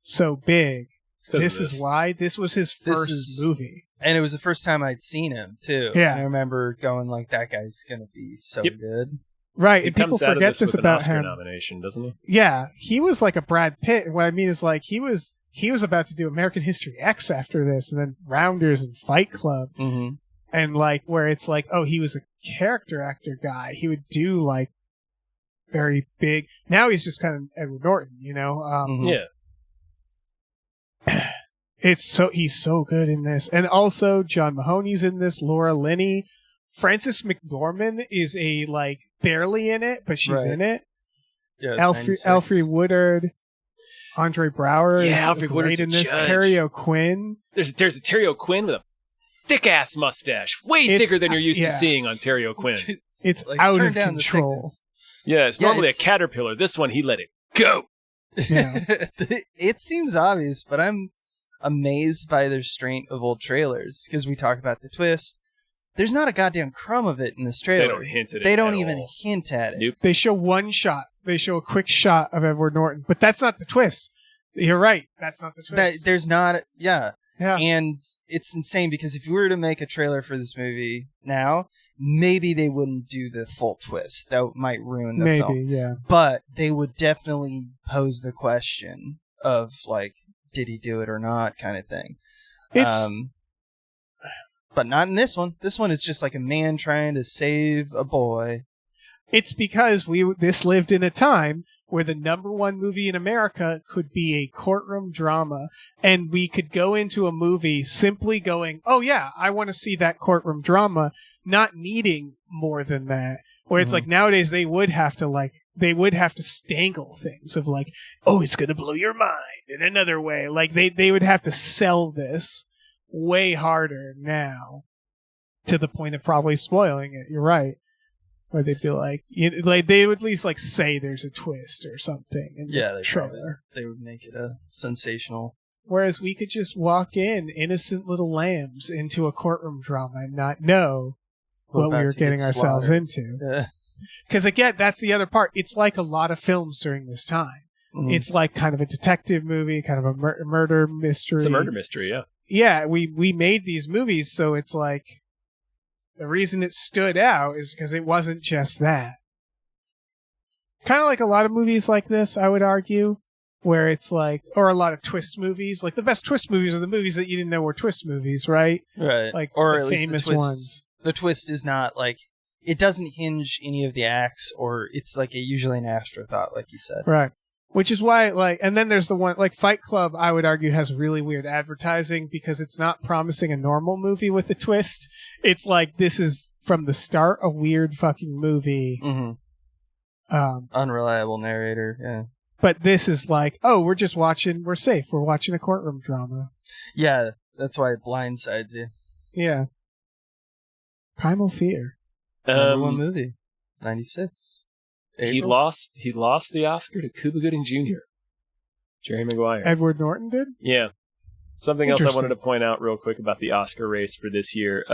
so big? This is why. This was his first movie. And it was the first time I'd seen him, too. Yeah. And I remember going like, that guy's going to be so good. Right, He and people comes out of forget this this with about an Oscar him. nomination, doesn't he? Yeah, he was like a Brad Pitt. And what I mean is like he was about to do American History X after this, and then Rounders and Fight Club, Mm-hmm. and like where it's like, he was a character actor guy. He would do like very big. Now he's just kind of Edward Norton, you know. Yeah. He's so good in this, and also John Mahoney's in this. Laura Linney, Frances McDormand is barely in it, but she's in it. Yeah, Alfre Woodard, Andre Brower is Alfre Woodard's great in a this. judge. Terry O'Quinn. There's a Terry O'Quinn with a thick-ass mustache. Way thicker than you're used to seeing on Terry O'Quinn. It's Like, out turn of down the control. thickness. Yeah, it's normally a caterpillar. This one, he let it go. Yeah. It seems obvious, but I'm amazed by the restraint of old trailers, because we talk about the twist. There's not a goddamn crumb of it in this trailer. They don't hint at it. They don't even hint at it. Nope. They show one shot. They show a quick shot of Edward Norton, but that's not the twist. You're right. That's not the twist. There's not. Yeah. Yeah. And it's insane, because if you were to make a trailer for this movie now, maybe they wouldn't do the full twist. That might ruin the film. Maybe, yeah. But they would definitely pose the question of, like, did he do it or not, kind of thing. But not in this one. This one is just like a man trying to save a boy. It's because this lived in a time where the number one movie in America could be a courtroom drama, and we could go into a movie simply going, oh yeah, I want to see that courtroom drama, not needing more than that. Where it's like nowadays they would have to stangle things of like, oh, it's going to blow your mind in another way. Like they would have to sell this way harder now, to the point of probably spoiling it. You're right. Or they'd be like they would at least like say there's a twist or something in the trailer. They would make it a sensational. Whereas we could just walk in, innocent little lambs, into a courtroom drama and not know what we were getting ourselves into. Because again, that's the other part. It's like a lot of films during this time. Mm-hmm. It's like kind of a detective movie, kind of a murder mystery. It's a murder mystery, yeah. Yeah, we made these movies, so it's like the reason it stood out is because it wasn't just that. Kind of like a lot of movies like this, I would argue, where it's like, or a lot of twist movies. Like the best twist movies are the movies that you didn't know were twist movies, right? Right. Like or the at least famous the twist, ones. The twist is not like, it doesn't hinge any of the acts, or it's like usually an afterthought, like you said. Right. Which is why, like, and then there's the one, like, Fight Club, I would argue, has really weird advertising because it's not promising a normal movie with a twist. It's like, this is, from the start, a weird fucking movie. Mm-hmm. Unreliable narrator, yeah. But this is like, oh, we're safe. We're watching a courtroom drama. Yeah, that's why it blindsides you. Yeah. Primal Fear. Number one movie. 96. April. He lost the Oscar to Cuba Gooding Jr. Jerry Maguire. Edward Norton did? Yeah. Something else I wanted to point out real quick about the Oscar race for this year.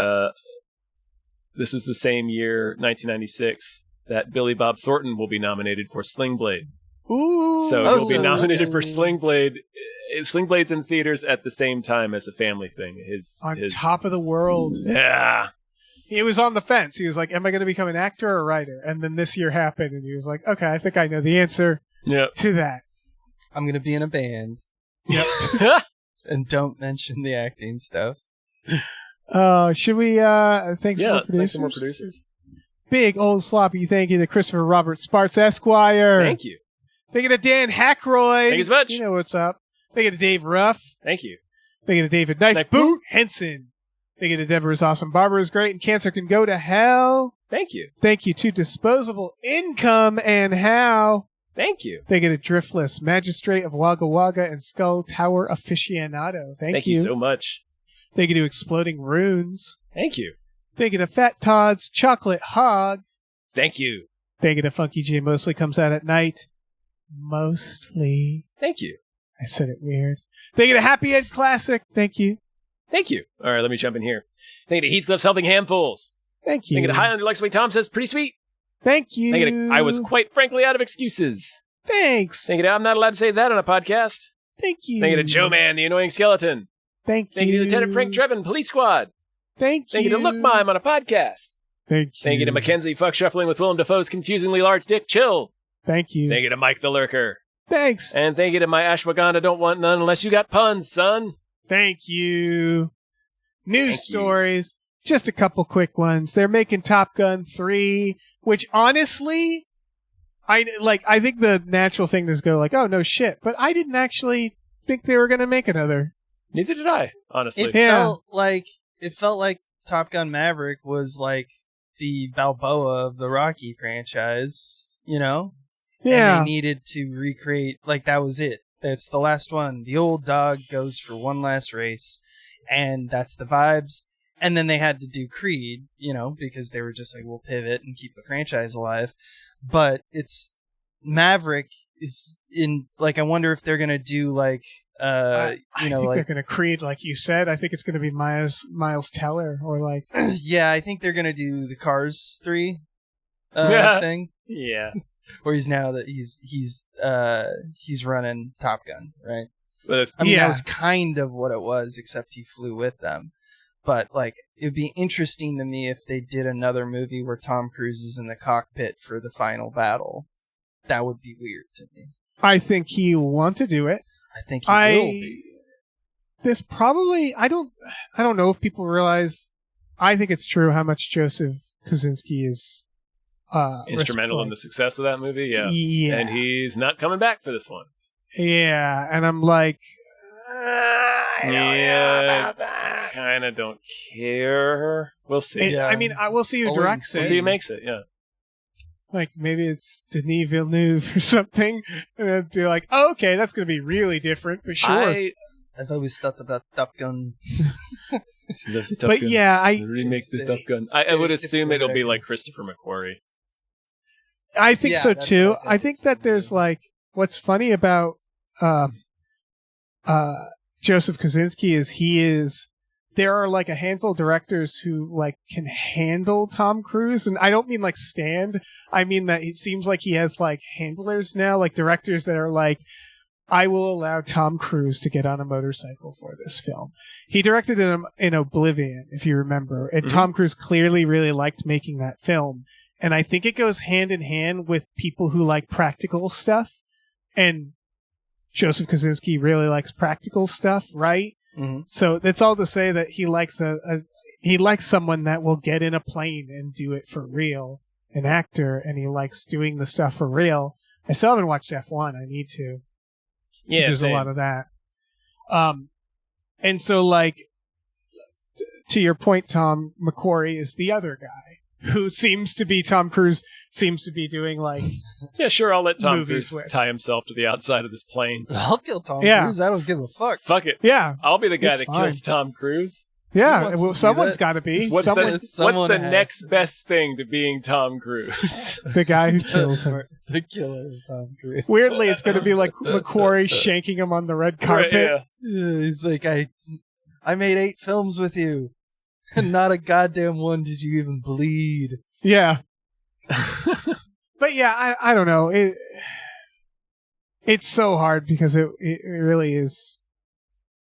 This is the same year, 1996, that Billy Bob Thornton will be nominated for Sling Blade. Ooh. So he'll be nominated for Sling Blade. Sling Blade's in theaters at the same time as a family thing. On top of the world. Yeah. He was on the fence. He was like, am I going to become an actor or a writer? And then this year happened, and he was like, okay, I think I know the answer to that. I'm going to be in a band. Yep. And don't mention the acting stuff. Should we thank some more producers? Thank some more producers. Big old sloppy thank you to Christopher Robert Sparks Esquire. Thank you. Thank you to Dan Hackroyd. Thank you so much. You know what's up. Thank you to Dave Ruff. Thank you. Thank you to David Knife Boot Henson. Thank you to Deborah's Awesome Barber is great and cancer can go to hell. Thank you. Thank you to Disposable Income and How. Thank you. Thank you to Driftless Magistrate of Wagga Wagga and Skull Tower Aficionado. Thank you so much. Thank you to Exploding Runes. Thank you. Thank you to Fat Todd's Chocolate Hog. Thank you. Thank you to Funky J Mostly Comes Out at Night. Mostly. Thank you. I said it weird. Thank you to Happy Ed Classic. Thank you. Thank you. All right, let me jump in here. Thank you to Heathcliff's Helping Handfuls. Thank you. Thank you to Highlander Lex Tom says, pretty sweet. Thank you. Thank you to, I was quite frankly out of excuses. Thanks. Thank you to, I'm not allowed to say that on a podcast. Thank you. Thank you to Joe Man, the annoying skeleton. Thank you. Thank you to Lieutenant Frank Trevin, Police Squad. Thank you. Thank you to Look Mime on a podcast. Thank you. Thank you to Mackenzie Fuck Shuffling with Willem Dafoe's confusingly large dick chill. Thank you. Thank you to Mike the Lurker. Thanks. And thank you to my Ashwagandha don't want none unless you got puns, son. Thank you. News stories. Just a couple quick ones. They're making Top Gun 3, which honestly, I think the natural thing is go like, oh, no shit. But I didn't actually think they were going to make another. Neither did I, honestly. It felt like Top Gun Maverick was like the Balboa of the Rocky franchise, you know? Yeah. And they needed to recreate, like, that was it. That's the last one. The old dog goes for one last race, and that's the vibes. And then they had to do Creed, because they were just like, we'll pivot and keep the franchise alive. But it's Maverick is in, like, I wonder if they're going to do, like, I think they're going to Creed, like you said. I think it's going to be Miles Teller or like... Yeah, I think they're going to do the Cars 3 thing. Yeah. Where he's now that he's running Top Gun, right? But that was kind of what it was, except he flew with them. But, like, it would be interesting to me if they did another movie where Tom Cruise is in the cockpit for the final battle. That would be weird to me. I think he'll want to do it. I think he will be. This probably... I don't know if people realize... I think it's true how much Joseph Kosinski is... instrumental in the success of that movie, yeah. And he's not coming back for this one. Yeah, and I'm like... I don't know about that. Kind of don't care. We'll see. I mean, we'll see who directs it. We'll see who makes it, yeah. Like, maybe it's Denis Villeneuve or something. And I'd be like, oh, okay, that's going to be really different, but sure. I've always thought about Top Gun. But yeah, remake the Top Gun. I would assume it'll be like Christopher McQuarrie. I think so too. I think that there's like, what's funny about Joseph Kosinski is there are like a handful of directors who like can handle Tom Cruise, and I don't mean like stand. I mean that it seems like he has like handlers now, like directors that are like, I will allow Tom Cruise to get on a motorcycle for this film. He directed him in Oblivion, if you remember, and Tom Cruise clearly really liked making that film. And I think it goes hand in hand with people who like practical stuff, and Joseph Kosinski really likes practical stuff, right? Mm-hmm. So that's all to say that he likes he likes someone that will get in a plane and do it for real, an actor, and he likes doing the stuff for real. I still haven't watched F1. I need to. Yeah, there's a lot of that. And so like, to your point, Tom McQuarrie is the other guy who seems to be Tom Cruise seems to be doing like yeah, sure, I'll let Tom Cruise tie himself to the outside of this plane. I'll kill Tom Cruise. I don't give a fuck. Fuck it. Yeah, I'll be the guy that kills Tom Cruise. Yeah, well, someone's got to be. What's the next best thing to being Tom Cruise? The guy who kills him. The killer of Tom Cruise. Weirdly, it's going to be like McQuarrie shanking him on the red carpet. Right, yeah. He's like, I made 8 films with you, and not a goddamn one did you even bleed. Yeah. But yeah, I don't know. It's so hard because it really is.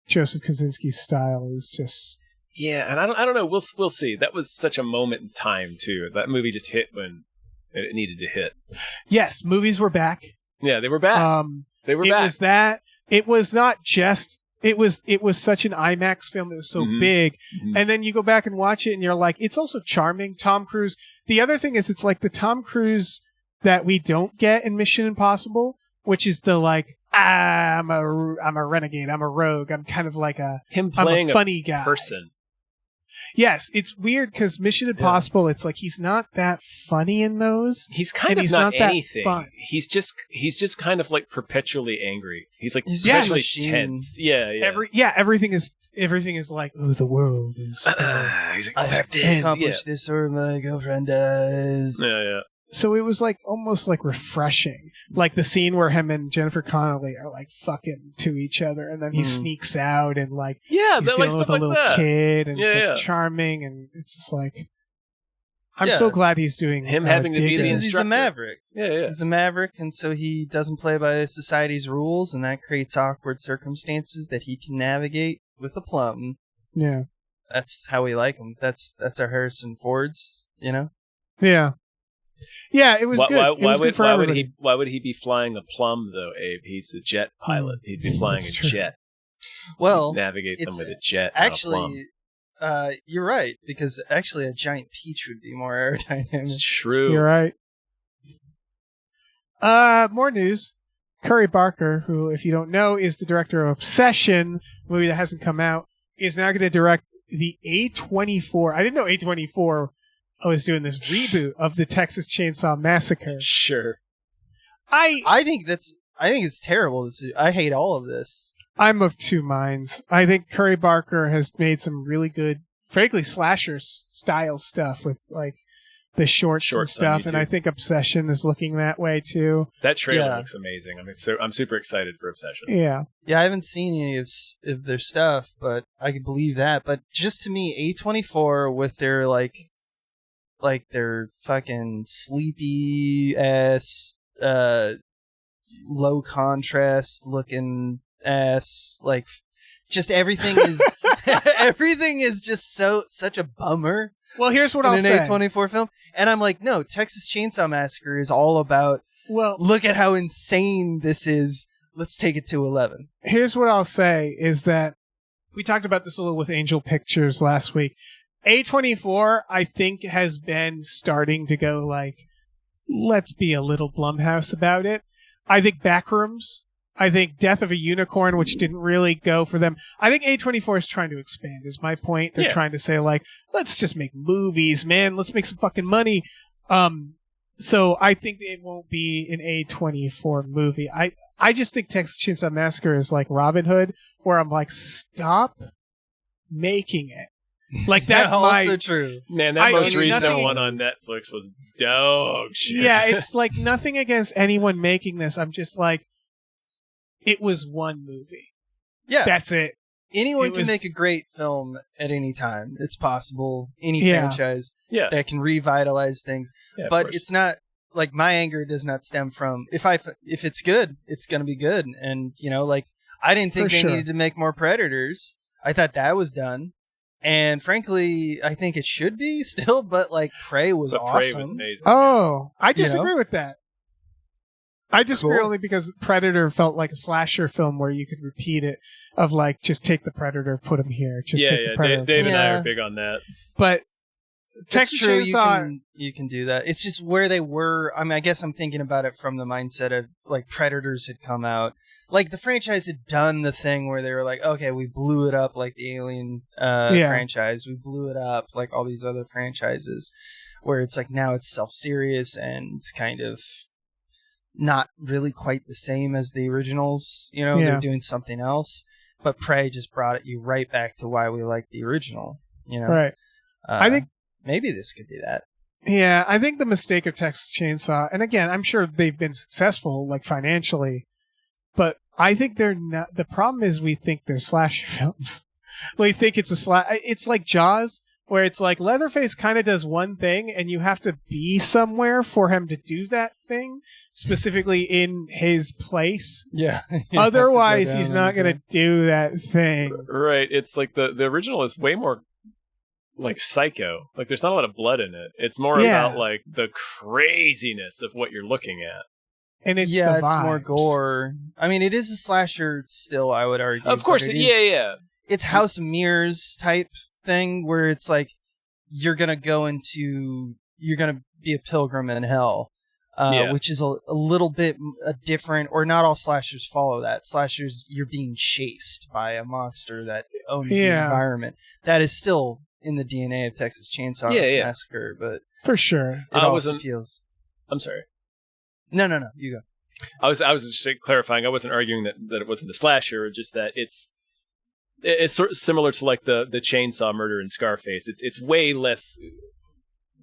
Joseph Kosinski's style is just. Yeah, and I don't know. We'll see. That was such a moment in time too. That movie just hit when it needed to hit. Yes, movies were back. Yeah, they were back. They were back. It was that. It was not just. It was such an IMAX film. It was so big, and then you go back and watch it, and you're like, it's also charming. Tom Cruise. The other thing is, it's like the Tom Cruise that we don't get in Mission Impossible, which is the like. I'm a renegade. I'm a rogue. I'm kind of like him playing a funny guy. Person. Yes, it's weird because Mission Impossible. It's like he's not that funny in those. He's kind of not anything. He's just kind of like perpetually angry. He's like perpetually tense. Yeah. Everything is like, oh, the world is. He's like, I have to accomplish this, or my girlfriend dies. Yeah. So it was like almost like refreshing, like the scene where him and Jennifer Connelly are like fucking to each other, and then he sneaks out and like he's dealing with a little kid, and it's like charming, and it's just like I'm so glad he's doing him having to be the because he's a maverick. Yeah, he's a maverick, and so he doesn't play by society's rules, and that creates awkward circumstances that he can navigate with aplomb. Yeah, that's how we like him. That's our Harrison Fords, you know. Yeah. Yeah, it was good. Why would he be flying a plum though, Abe? He's a jet pilot. He'd be flying a jet. Well, he'd navigate them with a jet. Actually, you're right, because actually a giant peach would be more aerodynamic. It's true. You're right. More news. Curry Barker, who, if you don't know, is the director of Obsession, a movie that hasn't come out, is now going to direct the A24. I didn't know A24 was doing this reboot of the Texas Chainsaw Massacre. Sure. I think it's terrible. I hate all of this. I'm of two minds. I think Curry Barker has made some really good frankly, slasher style stuff with like the shorts and stuff, and I think Obsession is looking that way too. That trailer looks amazing. I mean, I'm super excited for Obsession. Yeah, I haven't seen any of their stuff, but I can believe that. But just to me, A24 with their like their fucking sleepy ass, low contrast looking ass, like just everything is everything is just such a bummer. Well, here's what I'll say. An A24 film. And I'm like, no, Texas Chainsaw Massacre is all about, look at how insane this is. Let's take it to 11. Here's what I'll say is that we talked about this a little with Angel Pictures last week. A24, I think, has been starting to go like, let's be a little Blumhouse about it. I think Backrooms. I think Death of a Unicorn, which didn't really go for them. I think A24 is trying to expand, is my point. They're trying to say, like, let's just make movies, man. Let's make some fucking money. So I think it won't be an A24 movie. I just think Texas Chainsaw Massacre is like Robin Hood, where I'm like, stop making it. Like, that's also true. Man, that most recent one on Netflix was dog shit. Yeah, it's like nothing against anyone making this. I'm just like, it was one movie. Yeah. That's it. Anyone can make a great film at any time. It's possible. Any franchise that can revitalize things. Yeah, but it's not like my anger does not stem from if it's good, it's going to be good. And, you know, like I didn't think they needed to make more Predators. I thought that was done. And frankly, I think it should be still, but like Prey was awesome. Prey was amazing. Oh, I disagree with that. I disagree only because Predator felt like a slasher film where you could repeat it of like, just take the Predator, put him here. Just take the Predator. Dave and I are big on that. But Texas Chainsaw, you can do that. It's just where they were. I mean, I guess I'm thinking about it from the mindset of like Predators had come out. Like the franchise had done the thing where they were like, okay, we blew it up like the Alien franchise. We blew it up like all these other franchises where it's like now it's self-serious and kind of not really quite the same as the originals. You know, they're doing something else. But Prey just brought you right back to why we like the original. You know, right? I think maybe this could be that. Yeah, I think the mistake of Texas Chainsaw, and again, I'm sure they've been successful, like financially, but I think they're not. The problem is we think they're slasher films. We think it's it's like Jaws, where it's like Leatherface kind of does one thing, and you have to be somewhere for him to do that thing, specifically in his place. Yeah. Otherwise, he's not going to do that thing. Right. It's like the original is way more like Psycho. Like there's not a lot of blood in it. It's more about like the craziness of what you're looking at. And it's it's more gore. I mean, it is a slasher still, I would argue. Of course, It's House of Mirrors type thing where it's like you're gonna be a pilgrim in hell, which is a little bit different. Or not all slashers follow that. Slashers, you're being chased by a monster that owns the environment. That is still in the DNA of Texas Chainsaw Massacre, but for sure, it also feels. I'm sorry. No, you go. I was just clarifying. I wasn't arguing that it wasn't a slasher, just that it's sort of similar to like the chainsaw murder in Scarface. It's way less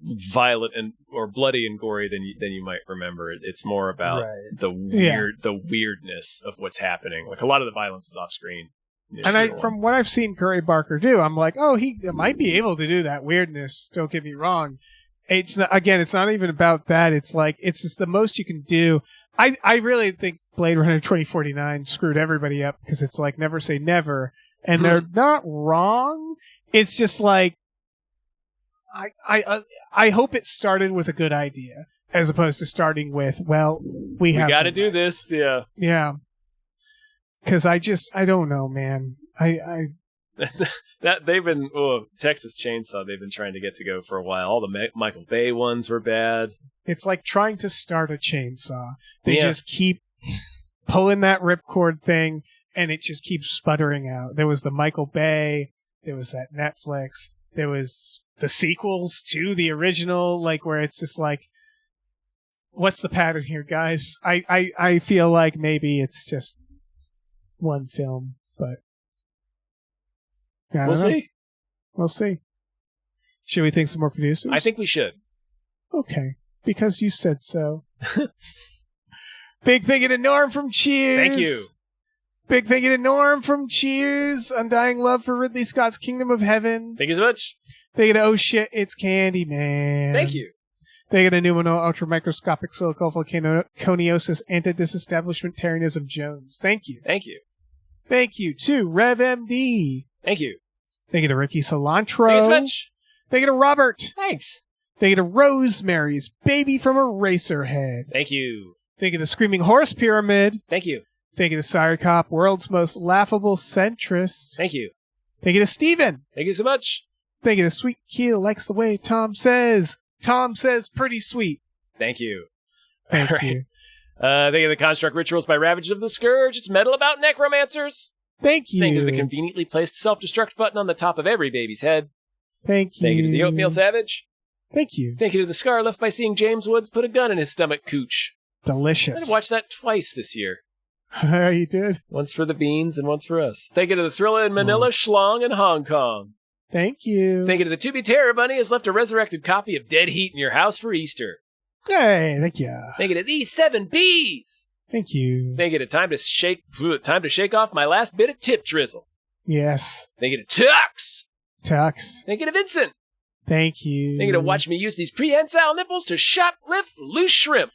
violent or bloody and gory than you might remember. It's more about the weirdness of what's happening. Like a lot of the violence is off screen. And from what I've seen Curry Barker do, I'm like, oh, he might be able to do that weirdness. Don't get me wrong. It's not, again, it's not even about that. It's like, it's just the most you can do. I really think Blade Runner 2049 screwed everybody up because it's like never say never. And they're not wrong. It's just like, I hope it started with a good idea as opposed to starting with, well, we got to do this. Yeah. Yeah. Cause I don't know, man. That they've been Texas Chainsaw. They've been trying to get to go for a while. All the Michael Bay ones were bad. It's like trying to start a chainsaw. They just keep pulling that ripcord thing, and it just keeps sputtering out. There was the Michael Bay. There was that Netflix. There was the sequels to the original, like where it's just like, what's the pattern here, guys? I feel like maybe it's just one film, but. We'll see. We'll see. Should we thank some more producers? I think we should. Okay, because you said so. Big thank you to Norm from Cheers. Thank you. Big thank you to Norm from Cheers. Undying love for Ridley Scott's Kingdom of Heaven. Thank you so much. Thank you to Oh Shit, It's Candyman. Thank you. Thank you to Pneumono Ultramicroscopic Silicovolcaniosis Antidisestablishmentarianism Jones. Thank you. Thank you. Thank you to Rev MD. Thank you. Thank you to Ricky Cilantro. Thank you so much. Thank you to Robert. Thanks. Thank you to Rosemary's Baby from Eraserhead. Thank you. Thank you to Screaming Horse Pyramid. Thank you. Thank you to Sire Cop, world's most laughable centrist. Thank you. Thank you to Steven. Thank you so much. Thank you to Sweet Keel, likes the way Tom says. Tom says pretty sweet. Thank you. Thank All right. you. Thank you to the Construct Rituals by Ravage of the Scourge. It's metal about necromancers. Thank you. Thank you to the conveniently placed self-destruct button on the top of every baby's head. Thank you. Thank you to the Oatmeal Savage. Thank you. Thank you to the scar left by seeing James Woods put a gun in his stomach cooch. Delicious. I've watched that twice this year. You did? Once for the beans and once for us. Thank you to the Thriller in Manila, Schlong, and Hong Kong. Thank you. Thank you to the To Be Terror Bunny has left a resurrected copy of Dead Heat in your house for Easter. Hey, thank you. Thank you to these 7 B's. Thank you. Thank you to time to shake off my last bit of tip drizzle. Yes. Thank you to Tux. Tux. Thank you to Vincent. Thank you. Thank you to watch me use these prehensile nipples to shoplift loose shrimp.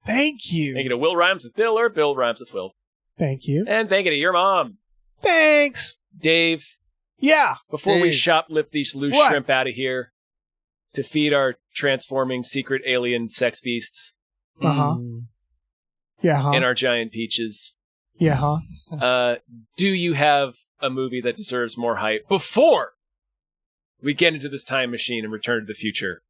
Thank you. Thank you to Will Rhymes with Bill or Bill Rhymes with Will. Thank you. And thank you to your mom. Thanks. Dave. Yeah. Before we shoplift these loose shrimp out of here to feed our transforming secret alien sex beasts. Uh-huh. Yeah, huh? And our giant peaches. Yeah, huh? Do you have a movie that deserves more hype before we get into this time machine and return to the future?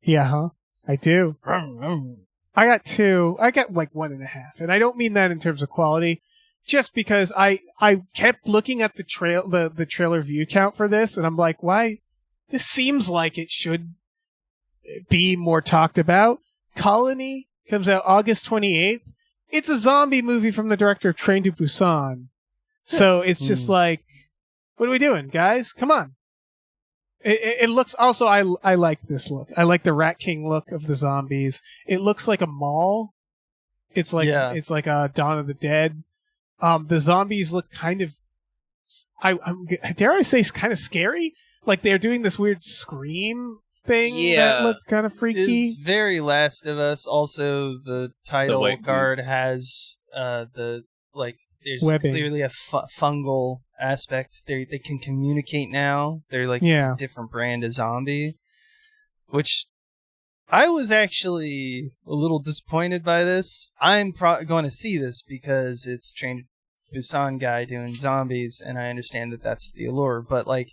Yeah, huh? I do. I got 2. I got like 1.5. And I don't mean that in terms of quality. Just because I kept looking at the trailer view count for this, and I'm like, why? This seems like it should be more talked about. Colony comes out August 28th. It's a zombie movie from the director of Train to Busan. So it's just like, what are we doing, guys? Come on. It looks also, I like this look. I like the Rat King look of the zombies. It looks like a mall. It's like a Dawn of the Dead. The zombies look kind of, dare I say, kind of scary. Like they're doing this weird scream thing that looked kind of freaky. It's very Last of Us. Also, the title card has there's webbing. Clearly a fungal aspect. They can communicate now. They're like it's a different brand of zombie, which I was actually a little disappointed by this. I'm going to see this because it's Train to Busan guy doing zombies, and I understand that that's the allure. But like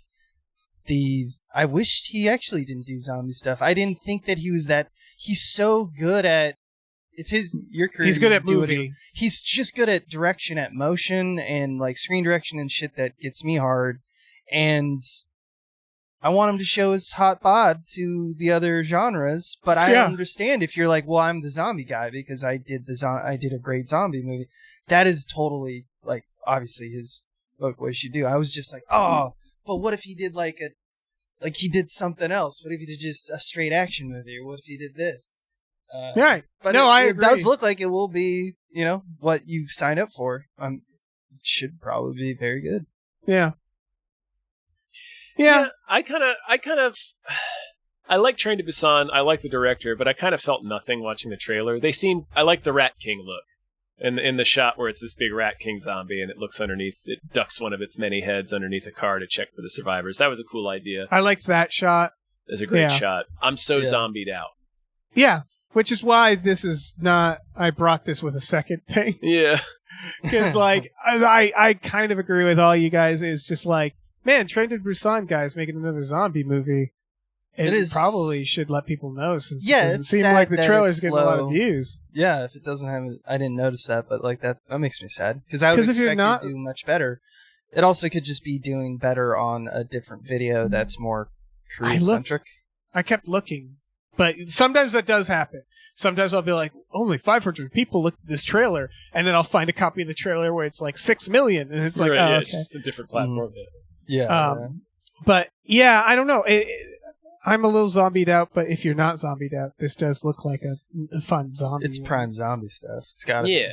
I wished he actually didn't do zombie stuff. I didn't think that he was that. He's so good at. It's your career. He's good at movie. He's just good at direction, at motion, and like screen direction and shit that gets me hard. And I want him to show his hot bod to the other genres, but I understand if you're like, well, I'm the zombie guy because I did a great zombie movie. That is totally like obviously what he should do. I was just like, oh, but what if he did he did something else? What if he did just a straight action movie? Or what if he did this? Right. But no, it does look like it will be, what you signed up for. It should probably be very good. Yeah. Yeah. I like Train to Busan. I like the director, but I kind of felt nothing watching the trailer. I like the Rat King look. In the shot where it's this big Rat King zombie and it looks underneath, it ducks one of its many heads underneath a car to check for the survivors. That was a cool idea. I liked that shot. It's a great shot. I'm so zombied out. Yeah. Which is why this is not, I brought this with a second thing. Yeah. Because, like, I kind of agree with all you guys. It's just like, man, Train to Busan guys making another zombie movie. It probably should let people know since it doesn't seem like the trailer's getting a lot of views. Yeah, if it doesn't have it, I didn't notice that, but like that makes me sad. Because I would expect it to do much better. It also could just be doing better on a different video that's more Korean-centric. I kept looking. But sometimes that does happen. Sometimes I'll be like, only 500 people looked at this trailer, and then I'll find a copy of the trailer where it's like 6 million, and it's like, okay. It's just a different platform. Yeah. But yeah, I don't know. I'm a little zombied out, but if you're not zombied out, this does look like a fun zombie. It's prime zombie stuff. It's got to Yeah.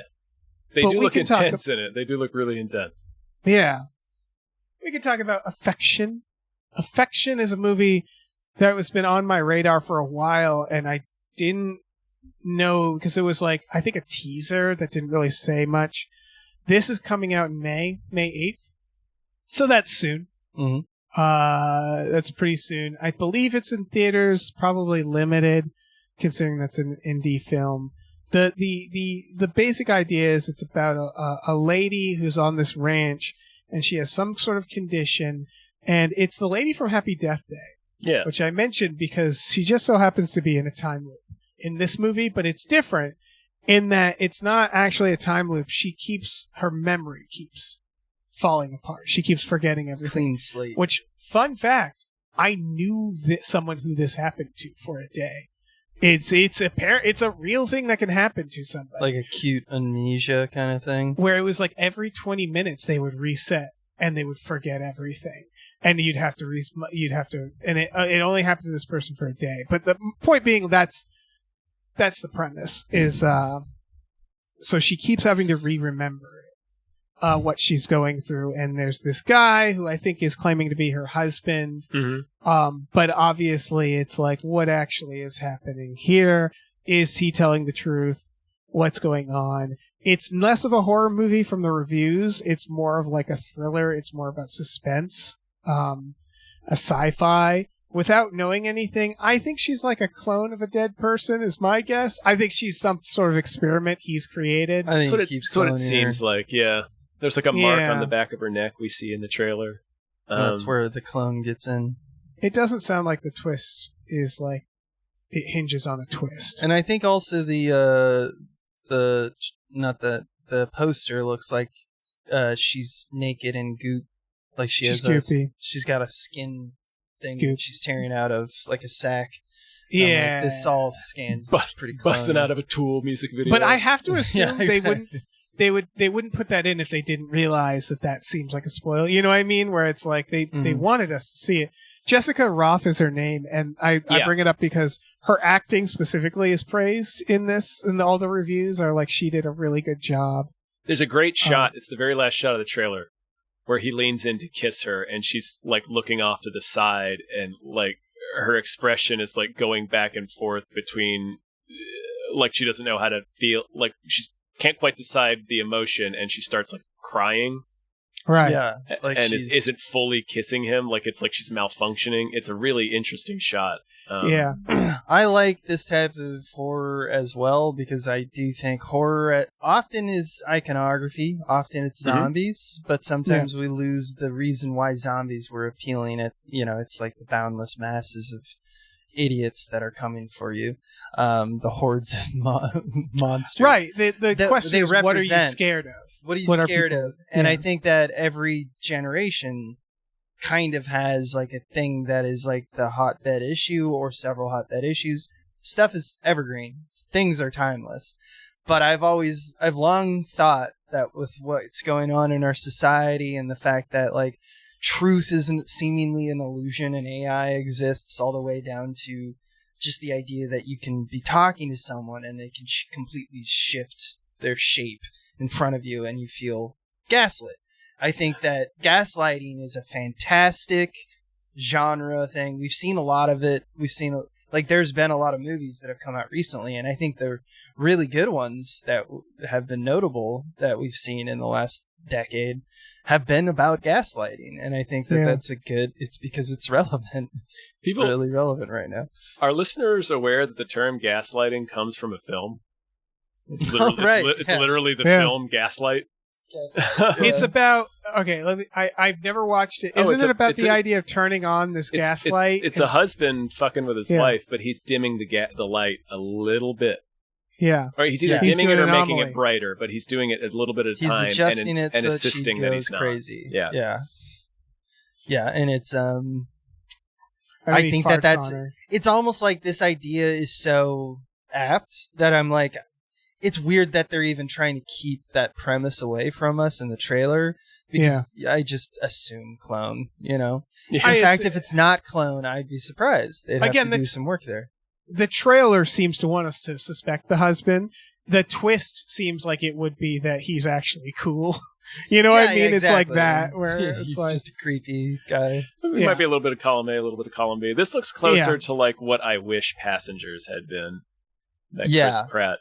They do look intense in it. They do look really intense. Yeah. We could talk about Affection. Affection is a movie that has been on my radar for a while, and I didn't know because it was like, I think a teaser that didn't really say much. This is coming out in May 8th. So that's soon. Mm-hmm. That's pretty soon. I believe it's in theaters, probably limited, considering that's an indie film. The basic idea is it's about a lady who's on this ranch, and she has some sort of condition, and it's the lady from Happy Death Day. Yeah. Which I mentioned because she just so happens to be in a time loop in this movie, but it's different in that it's not actually a time loop. Her memory keeps falling apart. She keeps forgetting everything. Clean slate. Which, fun fact, I knew someone who this happened to for a day. It's a real thing that can happen to somebody. Like acute amnesia kind of thing. Where it was like every 20 minutes they would reset and they would forget everything. And you'd have to, and it only happened to this person for a day. But the point being, that's the premise, is, so she keeps having to remember what she's going through. And there's this guy who I think is claiming to be her husband. Mm-hmm. But obviously it's like, what actually is happening here? Is he telling the truth? What's going on? It's less of a horror movie from the reviews. It's more of like a thriller. It's more about suspense. A sci-fi. Without knowing anything, I think she's like a clone of a dead person, is my guess. I think she's some sort of experiment he's created. I think That's what it seems like, yeah. There's like a mark on the back of her neck we see in the trailer. That's where the clone gets in. It doesn't sound like the twist is like, it hinges on a twist. And I think also the poster looks like she's naked and goop. Like she's got a skin thing that she's tearing out of like a sack. Yeah, like, this all scans pretty clone. Busting out of a Tool music video. But I have to assume Yeah, exactly. they wouldn't put that in if they didn't realize that seems like a spoil. You know what I mean? Where it's like they wanted us to see it. Jessica Roth is her name, and I bring it up because her acting specifically is praised in this, and all the reviews are like she did a really good job. There's a great shot. It's the very last shot of the trailer where he leans in to kiss her, and she's like looking off to the side, and like her expression is like going back and forth between like she doesn't know how to feel, like she can't quite decide the emotion, and she starts like crying. Right. Yeah. Like and isn't fully kissing him. Like it's like she's malfunctioning. It's a really interesting shot. Yeah. I like this type of horror as well because I do think horror often is iconography. Often it's zombies, but sometimes we lose the reason why zombies were appealing. It's like the boundless masses of idiots that are coming for you, the hordes of monsters. Right. The question is, what are you scared of? What are you scared of? And I think that every generation kind of has like a thing that is like the hotbed issue or several hotbed issues. Stuff is evergreen. Things are timeless. But I've long thought that with what's going on in our society and the fact that like truth isn't seemingly an illusion and AI exists all the way down to just the idea that you can be talking to someone and they can completely shift their shape in front of you and you feel gaslit. I think that gaslighting is a fantastic genre thing. We've seen a lot of it. There's been a lot of movies that have come out recently, and I think they're really good ones that have been notable that we've seen in the last decade have been about gaslighting. And I think that it's because it's relevant. It's really relevant right now. Are listeners aware that the term gaslighting comes from a film? It's literally, it's literally the film Gaslight. It's about I've never watched it. Isn't it about the idea of turning on this gaslight? It's a husband fucking with his wife, but he's dimming the light a little bit. Yeah. Or he's either dimming it or making it brighter, but he's doing it a little bit at a time. He's adjusting it and so assisting that that he's crazy. Not. Yeah, and it's I think it's almost like this idea is so apt that I'm like, it's weird that they're even trying to keep that premise away from us in the trailer, because I just assume clone, you know? Yeah. In fact, if it's not clone, I'd be surprised. They'd have to do some work there. The trailer seems to want us to suspect the husband. The twist seems like it would be that he's actually cool. You know what I mean? Yeah, exactly. It's like that, where he's it's just a creepy guy. It might be a little bit of column A, a little bit of column B. This looks closer to like what I wish Passengers had been. That Chris Pratt.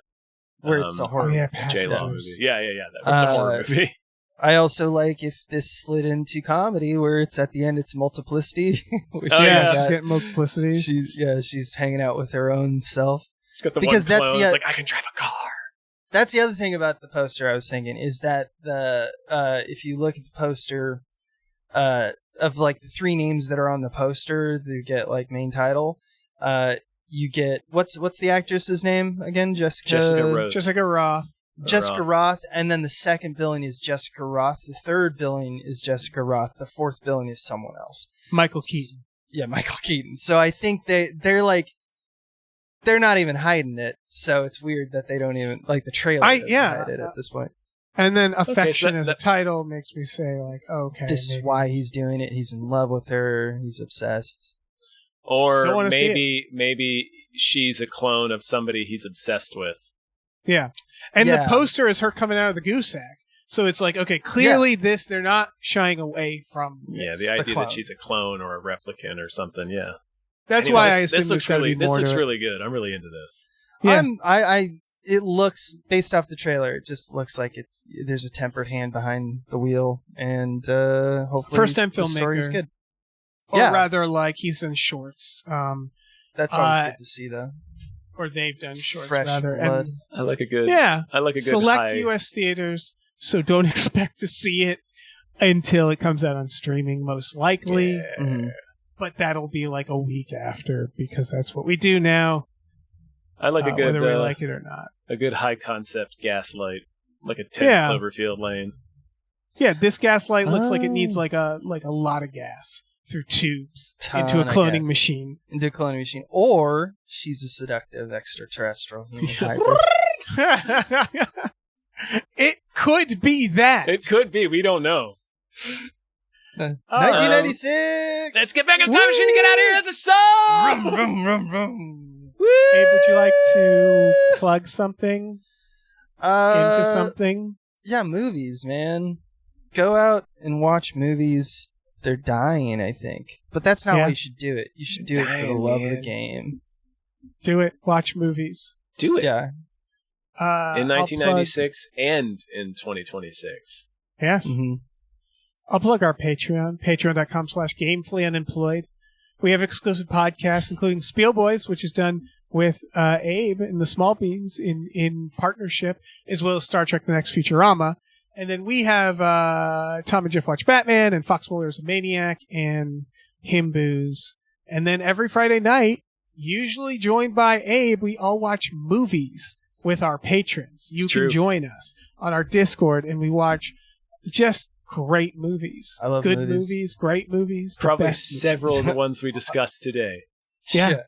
Where it's a horror J-Law movie. Yeah. That's a horror movie. I also like if this slid into comedy, where it's at the end, it's multiplicity. She's getting multiplicity. She's hanging out with her own self. She's got the one clone. It's like, I can drive a car. That's the other thing about the poster I was thinking, is that if you look at the poster of like the 3 names that are on the poster, they get like main title. You get what's the actress's name again? Jessica Roth. Jessica Roth, and then the second billing is Jessica Roth. The third billing is Jessica Roth. The fourth billing is someone else. Michael Keaton. Yeah, Michael Keaton. So I think they're like, they're not even hiding it. So it's weird that they don't even, like, the trailer doesn't hide it at this point. And then affection as a title makes me say, like, okay. This is why he's doing it. He's in love with her. He's obsessed. Or maybe she's a clone of somebody he's obsessed with. Yeah. And the poster is her coming out of the goose egg. So it's like, okay, clearly they're not shying away from this. Yeah, the idea that she's a clone or a replicant or something, yeah. That's why I assume this looks really good. I'm really into this. Yeah. It looks, based off the trailer, it just looks like there's a tempered hand behind the wheel, and hopefully first-time the story's filmmaker. good. Or rather, like, he's in shorts. That's always good to see, though. Or they've done shorts, fresh rather. blood. And I like a good. Select U.S. theaters, so don't expect to see it until it comes out on streaming, most likely. Yeah. Mm-hmm. But that'll be like a week after, because that's what we do now. I like a good, whether we like it or not. A good high concept gaslight, like a 10 Cloverfield Lane. Yeah, this gaslight looks like it needs like a lot of gas through tubes into a cloning machine. Into a cloning machine. Or she's a seductive extraterrestrial human hybrid. It could be that. It could be. We don't know. 1996! Let's get back in the time machine to get out of here. That's a song! Rum, rum, rum, rum. Abe, would you like to plug something into something? Yeah, movies, man. Go out and watch movies. They're dying, I think. But that's not why you should do it. You should do it for the love of the game. Do it. Watch movies. Do it. Yeah. In 1996 and in 2026. Yes. Mm-hmm. I'll plug our Patreon, patreon.com/gamefullyunemployed. We have exclusive podcasts, including Spiel Boys, which is done with Abe and the Small Beans in partnership, as well as Star Trek The Next Futurama. And then we have Tom and Jeff Watch Batman, and Fox Muller's a Maniac, and Himboos. And then every Friday night, usually joined by Abe, we all watch movies with our patrons. You can join us on our Discord, and we watch just great movies. I love good movies, great movies. Probably several of the ones we discussed today. Yeah.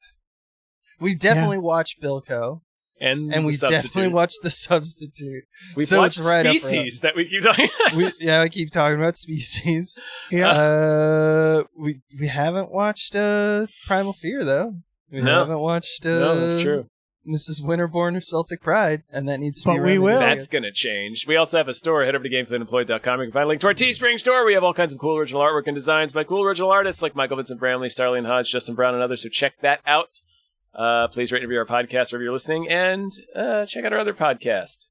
We definitely watched Bilko. And we definitely watched The Substitute. We've watched Species that we keep talking about. We keep talking about Species. Yeah. We haven't watched Primal Fear, though. We haven't watched no, that's true. Mrs. Winterborn of Celtic Pride, and that needs to be we will. That's going to change. We also have a store. Head over to gamefullyunemployed.com. You can find a link to our Teespring store. We have all kinds of cool original artwork and designs by cool original artists like Michael Vincent Bramley, Starlene Hodge, Justin Brown, and others, so check that out. Please rate and review our podcast wherever you're listening, and check out our other podcast,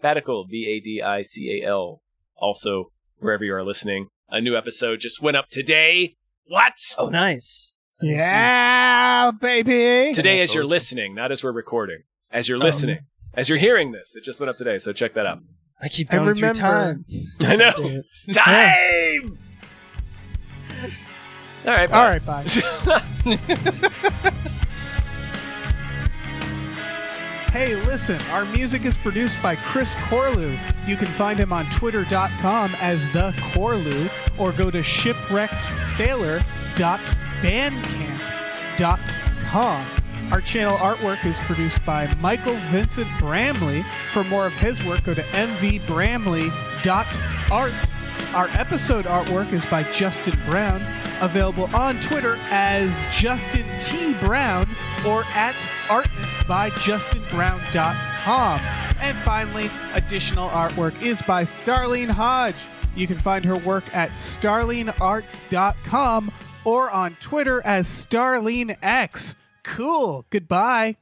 Badical, Badical. Also, wherever you are listening. A new episode just went up today. What? Oh, nice. Yeah, baby. Today as you're listening, not as we're recording. As you're listening. As you're hearing this. It just went up today, so check that out. I keep going through time. I know. Time! All right, bye. All right, bye. Hey, listen, our music is produced by Chris Corlew. You can find him on twitter.com as The Corlew, or go to shipwreckedsailor.bandcamp.com. Our channel artwork is produced by Michael Vincent Bramley. For more of his work, go to mvbramley.art. Our episode artwork is by Justin Brown, available on Twitter as Justin T. Brown or at artnessbyjustinbrown.com. And finally, additional artwork is by Starlene Hodge. You can find her work at starlenearts.com or on Twitter as StarleneX. Cool. Goodbye.